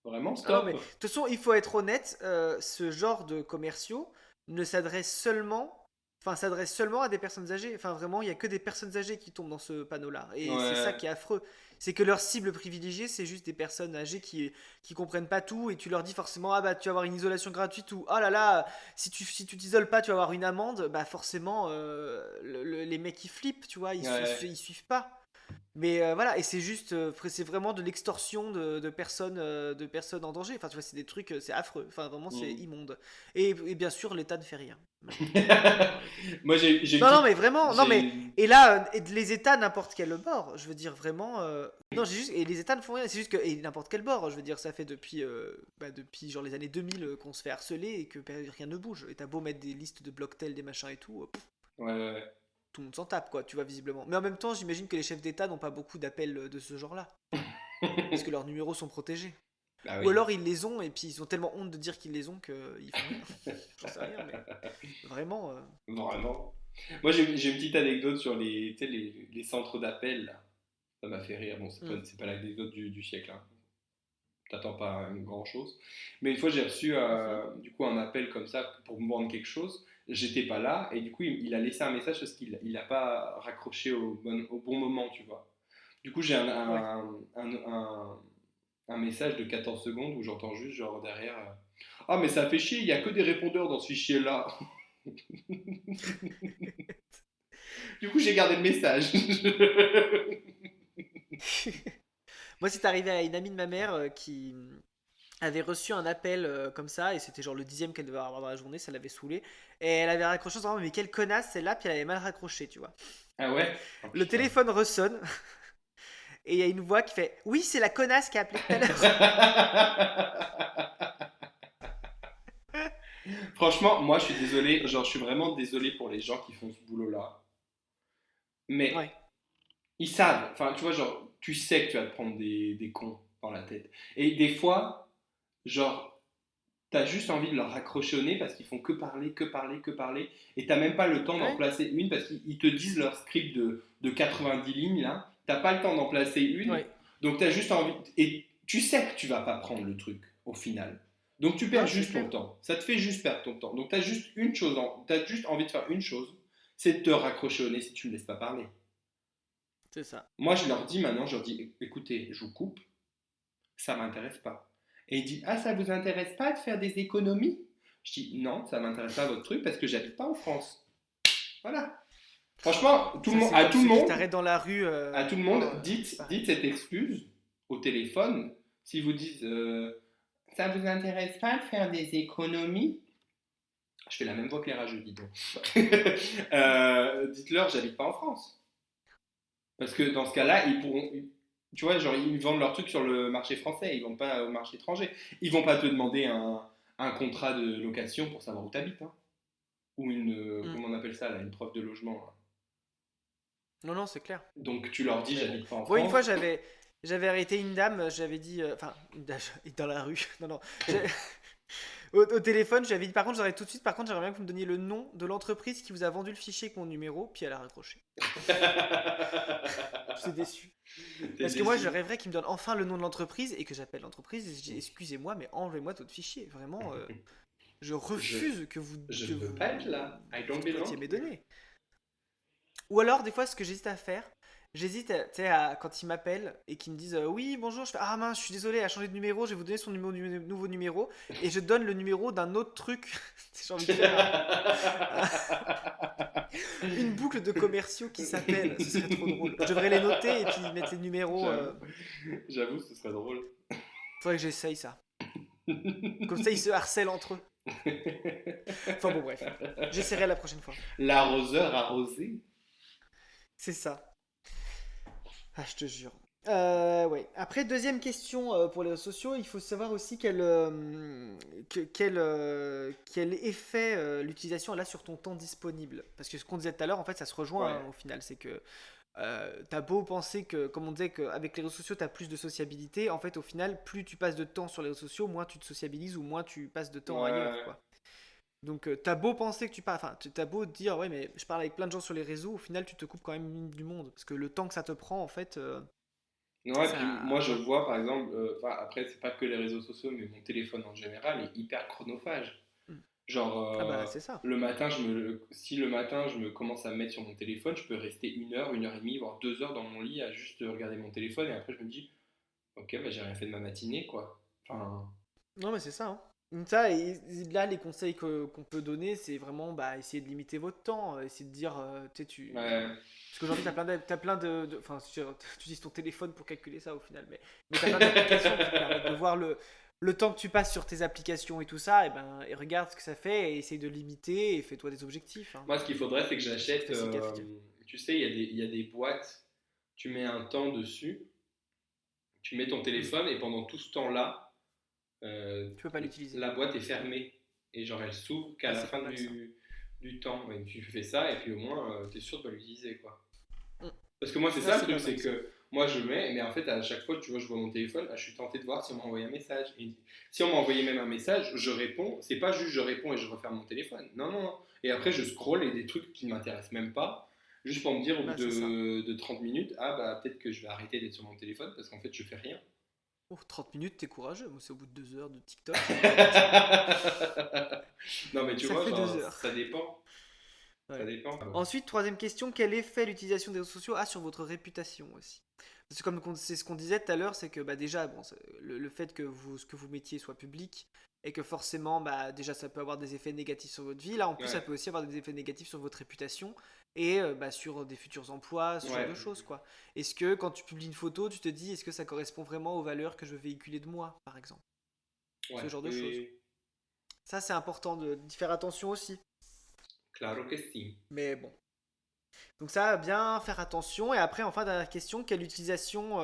vraiment Ah non, mais de stop. toute façon, il faut être honnête, ce genre de commerciaux ne s'adresse seulement, enfin, s'adresse seulement à des personnes âgées. Enfin, vraiment, il y a que des personnes âgées qui tombent dans ce panneau-là. Et c'est ça Ouais, qui est affreux. C'est que leur cible privilégiée, c'est juste des personnes âgées qui comprennent pas tout et tu leur dis forcément, ah bah tu vas avoir une isolation gratuite ou oh là là, si tu t'isoles pas, tu vas avoir une amende. Bah forcément, les mecs ils flippent, tu vois, ouais, ils suivent pas. Mais voilà, et c'est juste, c'est vraiment de l'extorsion de personnes en danger. Enfin, tu vois, c'est des trucs, c'est affreux. Enfin, vraiment, c'est Mm. immonde. Et bien sûr, l'État ne fait rien, malheureusement. Moi, j'ai une Non, non, petite. mais vraiment, non, mais. J'ai... Et là, et les États, n'importe quel bord, je veux dire vraiment. Non, j'ai juste. Et les États ne font rien, c'est juste que. Et n'importe quel bord, je veux dire, ça fait depuis genre les années 2000 qu'on se fait harceler et que rien ne bouge. Et t'as beau mettre des listes de Blocktel, des machins et tout, Ouais, ouais, ouais. tout le monde s'en tape, quoi, tu vois, visiblement. Mais en même temps, j'imagine que les chefs d'État n'ont pas beaucoup d'appels de ce genre-là, parce que leurs numéros sont protégés. Bah Ou oui. alors ils les ont et puis ils ont tellement honte de dire qu'ils les ont qu'ils font rien. J'en sais rien, mais vraiment. Vraiment. Moi, j'ai une petite anecdote sur les, tu sais, les centres d'appel, là. Ça m'a fait rire. Bon, Hmm. c'est pas l'anecdote du siècle, hein. T'attends pas une grand chose. Mais une fois, j'ai reçu Mhm. du coup un appel comme ça pour me vendre quelque chose. J'étais pas là et du coup, il a laissé un message parce qu'il a pas raccroché au bon moment, tu vois. Du coup, j'ai Ouais. un message de 14 secondes où j'entends juste genre derrière ah, mais ça fait chier, il y a que des répondeurs dans ce fichier-là. Du coup, j'ai gardé le message. Moi, c'est arrivé à une amie de ma mère qui avait reçu un appel comme ça, et c'était genre le dixième qu'elle devait avoir dans la journée, ça l'avait saoulée. Et elle avait raccroché en se disant, mais quelle connasse celle-là, puis elle avait mal raccroché, tu vois. Ah ouais? Oh Le putain. téléphone ressonne, et il y a une voix qui fait, oui, c'est la connasse qui a appelé tout à l'heure. Franchement, moi je suis désolé, genre je suis vraiment désolé pour les gens qui font ce boulot-là. Mais Ouais, ils savent, enfin tu vois, genre tu sais que tu vas te prendre des cons dans la tête. Et des fois, genre, t'as juste envie de leur raccrocher au nez parce qu'ils font que parler, que parler, que parler. Et t'as même pas le temps d'en ouais, placer une parce qu'ils te disent leur script de 90 lignes là. T'as pas le temps d'en placer une. ouais. Donc t'as juste envie. Et tu sais que tu vas pas prendre le truc au final. Donc tu perds Non, c'est juste ton clair, temps. Ça te fait juste perdre ton temps. Donc t'as juste une chose, t'as juste envie de faire une chose, c'est de te raccrocher au nez si tu me laisses pas parler. c'est ça. Moi je leur dis maintenant, je leur dis écoutez, je vous coupe, ça m'intéresse pas. Et il dit ah, ça vous intéresse pas de faire des économies? Je dis non, ça m'intéresse pas votre truc parce que j'habite pas en France. Voilà. Franchement, Ça, c'est à comme tout le ceux qui monde, t'arrêtent dans la rue. à tout le monde, Oh, c'est dites pareil. cette excuse au téléphone. Si vous dites ça vous intéresse pas de faire des économies, je fais la même voix que les rageux, dis donc. Dites-leur j'habite pas en France. Parce que dans ce cas-là, ils pourront. Tu vois, genre, ils vendent leurs trucs sur le marché français, ils vendent pas au marché étranger. Ils vont pas te demander un contrat de location pour savoir où tu habites, hein. Ou une. Hmm. Comment on appelle ça, là, une preuve de logement, là. Non, non, c'est clair. Donc tu leur dis, Mais bon. j'habite pas en Bon, une France. fois, j'avais arrêté une dame, j'avais dit. Enfin, une dame, dans la rue. Non, non. J'ai- au téléphone, j'avais dit, par contre, j'aurais tout de suite, par contre, j'aimerais bien que vous me donniez le nom de l'entreprise qui vous a vendu le fichier avec mon numéro, puis elle a raccroché. J'étais déçu. T'es Parce que moi, je déçu. rêverais qu'il me donne enfin le nom de l'entreprise et que j'appelle l'entreprise et je dis, excusez-moi, mais enlevez-moi votre fichier. Vraiment, je Je, refuse je que ne veux pas être vous là. I don't exploitiez belong mes here. données. Ou alors, des fois, ce que j'hésite à faire, j'hésite, tu sais, quand ils m'appellent et qu'ils me disent oui, bonjour, je fais ah mince, je suis désolé, elle a changé de numéro, je vais vous donner son nouveau numéro, et je donne le numéro d'un autre truc. J'ai envie de faire une boucle de commerciaux qui s'appellent, ce serait trop drôle. Je devrais les noter et puis mettre les numéros. J'avoue, j'avoue, ce serait drôle. Faudrait que j'essaye ça. Comme ça, ils se harcèlent entre eux. Enfin bon, bref. J'essaierai la prochaine fois. L'arroseur arrosé. C'est ça. Ah, je te jure. Ouais. Après, deuxième question pour les réseaux sociaux, il faut savoir aussi quel effet l'utilisation elle a sur ton temps disponible. Parce que ce qu'on disait tout à l'heure, en fait, ça se rejoint Ouais. hein, au final. C'est que t'as beau penser que, comme on disait, qu'avec les réseaux sociaux, t'as plus de sociabilité. En fait, au final, plus tu passes de temps sur les réseaux sociaux, moins tu te sociabilises ou moins tu passes de temps ailleurs, Ouais. quoi. Donc, t'as beau penser que tu parles, enfin, t'as beau dire, ouais, mais je parle avec plein de gens sur les réseaux, au final, tu te coupes quand même du monde. Parce que le temps que ça te prend, en fait, Non, et puis moi ça. je Ouais. vois par exemple, enfin, après c'est pas que les réseaux sociaux, mais mon téléphone en général est hyper chronophage. Mm. Genre Ah bah, c'est ça. le matin, si le matin je me commence à me mettre sur mon téléphone, je peux rester 1 heure et demie, voire 2 heures dans mon lit à juste regarder mon téléphone et après je me dis, ok, bah j'ai rien fait de ma matinée quoi. Enfin, Non, mais c'est ça, hein. Ça, et là, les conseils qu'on peut donner, c'est vraiment bah, essayer de limiter votre temps, essayer de dire, tu sais, Ouais. parce qu'aujourd'hui, t'as plein enfin, tu utilises ton téléphone pour calculer ça au final, mais t'as plein d'applications qui te permettent de voir le temps que tu passes sur tes applications et tout ça, et regarde ce que ça fait, et essaye de limiter, et fais-toi des objectifs, hein. Moi, ce qu'il faudrait, c'est que C'est plus j'achète. facile qu'à faire. Tu sais, il y a des boîtes, tu mets un temps dessus, tu mets ton Hmm. téléphone et pendant tout ce temps-là, euh, Tu peux pas l'utiliser. la boîte est fermée. Et genre, elle s'ouvre qu'à Ah, la c'est pas fin mal ça. du temps. Ouais, tu fais ça et puis au moins, tu es sûr de pas l'utiliser, quoi. Hmm. Parce que moi, c'est Ah, ça le c'est truc, pas c'est mal ça. que moi, je mets, mais en fait, à chaque fois, tu vois, je vois mon téléphone, je suis tenté de voir si on m'a envoyé un message. Et si on m'a envoyé même un message, je réponds. C'est pas juste je réponds et je referme mon téléphone. Non, non, non. Et après, je scrolle et des trucs qui ne m'intéressent même pas, juste pour me dire au bout Bah, c'est ça. de 30 minutes, ah bah peut-être que je vais arrêter d'être sur mon téléphone parce qu'en fait, je fais rien. Oh, 30 minutes, t'es courageux. Moi, c'est au bout de 2 heures de TikTok, ça va, ça va. Non, mais tu Ça vois, fait genre, 2 heures. ça dépend. Ça Ouais. dépend. Ensuite, troisième question, quel effet l'utilisation des réseaux sociaux a sur votre réputation aussi? Parce que c'est ce qu'on disait tout à l'heure, c'est que bah, déjà, bon, le fait que ce que vous mettiez soit public, et que forcément, bah, déjà, ça peut avoir des effets négatifs sur votre vie. Là, en plus, ça Ouais, peut aussi avoir des effets négatifs sur votre réputation, et bah, sur des futurs emplois, ce genre ouais. de choses, quoi. Est-ce que quand tu publies une photo, tu te dis, est-ce que ça correspond vraiment aux valeurs que je veux véhiculer de moi, par exemple? Ouais, Ce genre de oui, choses. oui. Ça, c'est important d'y faire attention aussi. Claro que sí. Mais bon. Donc ça, bien faire attention. Et après, enfin, dernière question, quelle utilisation,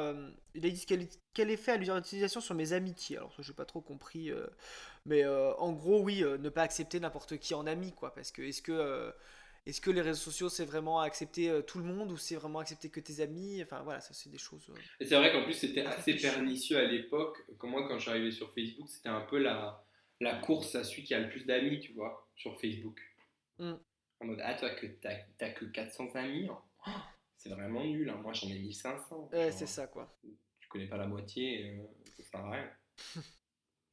il a dit quel effet a leur utilisation sur mes amitiés? Alors ça, j'ai pas trop compris, mais en gros, oui, ne pas accepter n'importe qui en ami, quoi. Parce que est-ce que les réseaux sociaux, c'est vraiment accepter tout le monde, ou c'est vraiment accepter que tes amis? Enfin voilà, ça c'est des choses Et c'est vrai qu'en plus, c'était à assez réfléchir. pernicieux à l'époque. Comme moi, quand je suis arrivé sur Facebook, c'était un peu la course à celui qui a le plus d'amis, tu vois, sur Facebook. Hmm. En mode, ah, toi, que t'as que 400 amis, hein. Oh, c'est vraiment nul, hein. Moi, j'en ai 1500. C'est Genre, ça, quoi. tu connais pas la moitié, ça sert à rien.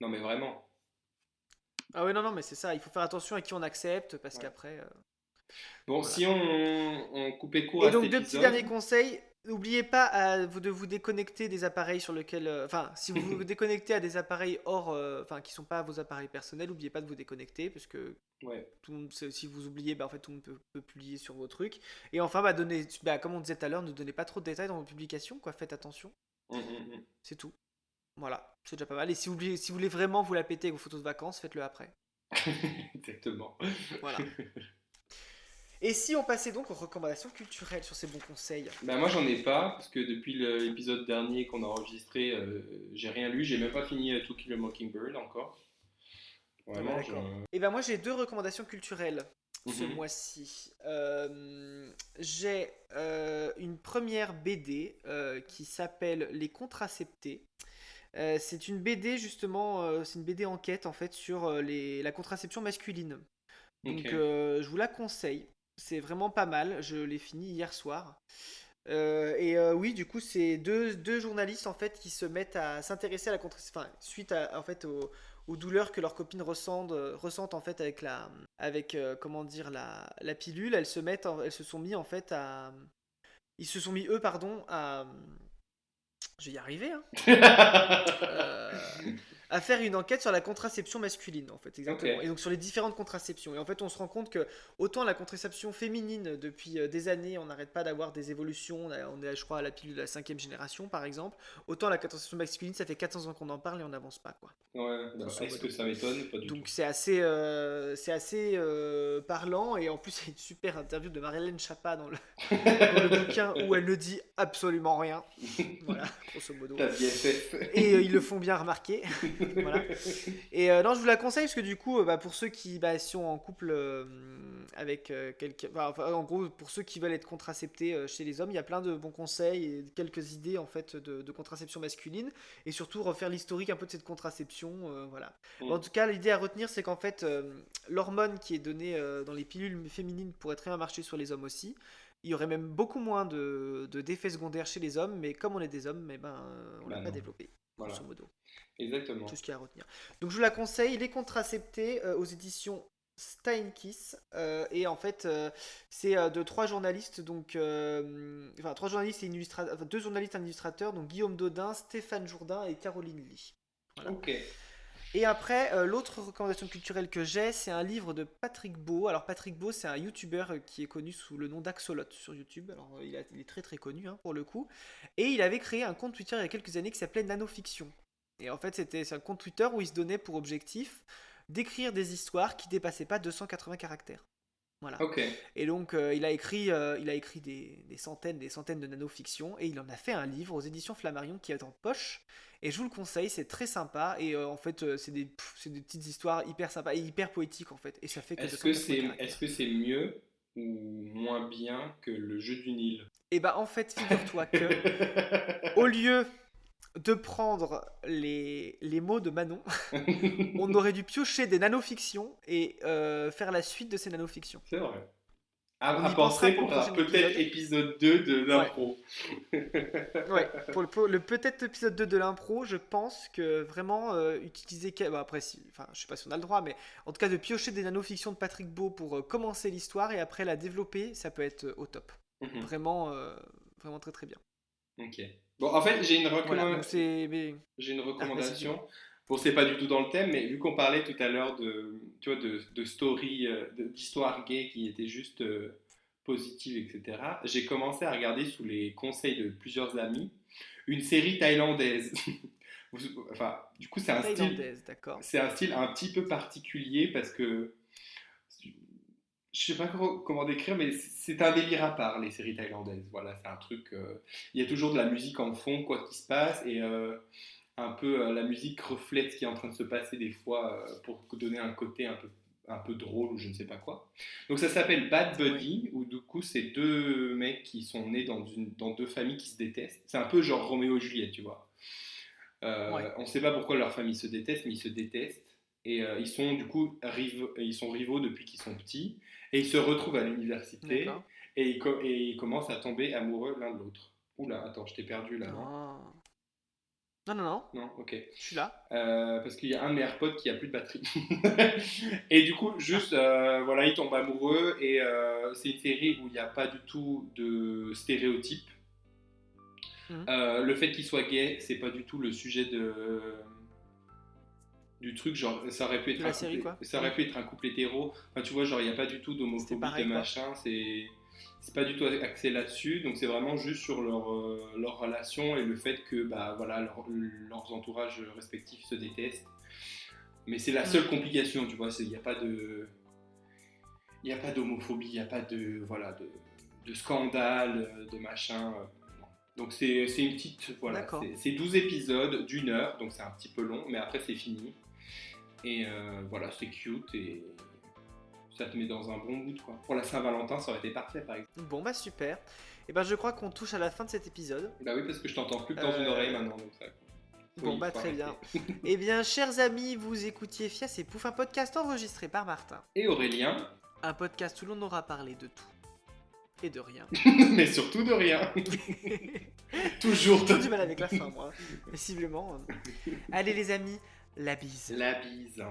Non, mais vraiment. Ah ouais, non, non, mais c'est ça, il faut faire attention à qui on accepte, parce Ouais. qu'après, Bon, voilà. si on coupait court Et à cet donc, deux petits derniers épisode. conseils. N'oubliez pas de vous déconnecter des appareils sur lesquels. Enfin, si vous vous déconnectez à des appareils hors. Enfin, qui sont pas vos appareils personnels, n'oubliez pas de vous déconnecter, parce que Ouais. tout le monde, si vous oubliez, bah, en fait, tout le monde peut publier sur vos trucs. Et enfin, bah, bah, comme on disait tout à l'heure, ne donnez pas trop de détails dans vos publications, quoi. Faites attention, Mm. c'est tout. Voilà, c'est déjà pas mal. Et si vous voulez vraiment vous la péter avec vos photos de vacances, faites-le après. Exactement. Voilà. Et si on passait donc aux recommandations culturelles sur ces bons conseils? Bah moi j'en ai pas parce que depuis l'épisode dernier qu'on a enregistré, j'ai rien lu, j'ai même pas fini To Kill a Mockingbird encore. Ah bah Vraiment, je. d'accord. Et ben moi j'ai deux recommandations culturelles ce Mhm. mois-ci. J'ai une première BD qui s'appelle Les Contraceptés. C'est une BD justement, c'est une BD enquête en fait sur la contraception masculine. Ok. Donc je vous la conseille. C'est vraiment pas mal. Je l'ai fini hier soir. Oui, du coup, c'est deux journalistes en fait qui se mettent à s'intéresser à la contraception, enfin, suite en fait aux douleurs que leurs copines ressentent en fait avec comment dire la pilule. Elles se sont mis en fait ils se sont mis eux pardon je vais y arriver hein, euh, à faire une enquête sur la contraception masculine, en fait, Ok. exactement. Et donc sur les différentes contraceptions. Et en fait, on se rend compte que autant la contraception féminine, depuis des années, on n'arrête pas d'avoir des évolutions. On est, je crois, à la pilule de la cinquième génération, par exemple. Autant la contraception masculine, ça fait 400 ans qu'on en parle et on n'avance pas, quoi. Ouais. Bah, Grosso est-ce que modo. ça m'étonne? Pas du tout. Donc c'est assez parlant. Et en plus, il y a une super interview de Marilyn Chapa dans le bouquin où elle ne dit absolument rien. Voilà, grosso modo. T'as bien fait. Et ils le font bien remarquer. Voilà. Et non, je vous la conseille parce que du coup, bah, pour ceux qui bah, sont en couple avec quelqu'un, enfin, en gros, pour ceux qui veulent être contraceptés chez les hommes, il y a plein de bons conseils et quelques idées en fait de contraception masculine et surtout refaire l'historique un peu de cette contraception. Voilà. Bon, en Mm. tout cas, l'idée à retenir, c'est qu'en fait, l'hormone qui est donnée dans les pilules féminines pourrait très bien marcher sur les hommes aussi. Il y aurait même beaucoup moins d'effets secondaires chez les hommes, mais comme on est des hommes, mais ben, on l'a Bah pas non. développé, grosso Voilà. modo. C'est Exactement. ce qu'il y a à retenir. Donc je vous la conseille, Les Contraceptés aux éditions Steinkiss. Et en fait, c'est de trois journalistes, donc enfin trois journalistes et enfin, deux journalistes et un illustrateur, donc Guillaume Dodin, Stéphane Jourdain et Caroline Lee. Voilà. Ok. Et après, l'autre recommandation culturelle que j'ai, c'est un livre de Patrick Beau. Alors Patrick Beau, c'est un YouTuber qui est connu sous le nom d'Axolot sur YouTube. Alors il est très très connu pour le coup. Et il avait créé un compte Twitter il y a quelques années qui s'appelait Nanofiction. Et en fait, c'est un compte Twitter où il se donnait pour objectif d'écrire des histoires qui dépassaient pas 280 caractères. Voilà. Ok. Et donc, il a écrit des centaines de nanofictions et il en a fait un livre aux éditions Flammarion qui est en poche. Et je vous le conseille, c'est très sympa. Et en fait, c'est des petites histoires hyper sympas et hyper poétiques en fait. Et ça fait que Est-ce que 280 est-ce caractères. que c'est mieux ou moins bien que le jeu du Nil? Et bah, en fait, figure-toi que, au lieu de prendre les mots de Manon, on aurait dû piocher des nanofictions et faire la suite de ces nanofictions. C'est vrai. On À y pensera penser pour le pour un prochain peut-être épisode. épisode 2 de Ouais. l'impro. Ouais, pour le peut-être épisode 2 de l'impro, je pense que vraiment utiliser. Bah, après, enfin, je sais pas si on a le droit, mais en tout cas, de piocher des nanofictions de Patrick Beau pour commencer l'histoire et après la développer, ça peut être au top. Mhm. Vraiment, vraiment très très bien. Ok. Bon, en fait, Voilà, donc c'est. j'ai une Ah, vas-y, recommandation. dis-moi. Bon, c'est pas du tout dans le thème, mais vu qu'on parlait tout à l'heure tu vois, de story, d'histoire gay qui était juste positive, etc., j'ai commencé à regarder sous les conseils de plusieurs amis une série thaïlandaise. Enfin, du coup, Thaïlandaise, d'accord. c'est un style un petit peu particulier parce que je sais pas comment décrire, mais c'est un délire à part, les séries thaïlandaises. Voilà, c'est un truc. Il y a toujours de la musique en fond, quoi qu'il se passe, et un peu la musique reflète ce qui est en train de se passer des fois pour donner un côté un peu drôle ou je ne sais pas quoi. Donc ça s'appelle Bad Ouais. Buddy, où du coup c'est deux mecs qui sont nés dans deux familles qui se détestent. C'est un peu genre Roméo et Juliette, tu vois. Ouais. On ne sait pas pourquoi leurs familles se détestent, mais ils se détestent. Et ils sont du coup ils sont rivaux depuis qu'ils sont petits. Et ils se retrouvent à l'université D'accord. et ils commencent à tomber amoureux l'un de l'autre. Oula, attends, je t'ai perdu là, non? Non. Non, non, non. Non, ok. Je suis là. Parce qu'il y a un de mes AirPods qui a plus de batterie. Et du coup, Ah. juste, voilà, ils tombent amoureux et c'est une série où il n'y a pas du tout de stéréotypes. Mhm. Le fait qu'il soit gay, c'est pas du tout le sujet du truc, genre ça aurait pu De être la série, quoi. ça aurait Oui. pu être un couple hétéro. Enfin, tu vois, genre il n'y a pas du tout C'était d'homophobie, de pareil, quoi. machin, c'est pas du tout axé là-dessus, donc c'est vraiment juste sur leur relation et le fait que bah voilà leurs entourages respectifs se détestent. Mais c'est la Mhm. seule complication, tu vois, il y a pas d'homophobie, il n'y a pas de voilà de scandale, de machin. Non. Donc c'est une petite voilà, D'accord. c'est 12 épisodes d'une heure, donc c'est un petit peu long, mais après c'est fini. Et voilà, c'est cute et ça te met dans un bon mood, quoi. Pour la Saint-Valentin, ça aurait été parfait, par exemple. Bon, bah super. Et ben, je crois qu'on touche à la fin de cet épisode. Bah oui, parce que je t'entends plus que dans une oreille Euh, maintenant, donc ça. Bon, bah Faut très arrêter. bien. Eh bien, chers amis, vous écoutiez Fias et Pouf, un podcast enregistré par Martin. Et Aurélien, Un podcast où l'on aura parlé de tout et de rien. mais surtout de rien. Toujours J'ai du mal avec la fin, moi. Visiblement. Allez, les amis, la bise. la bise.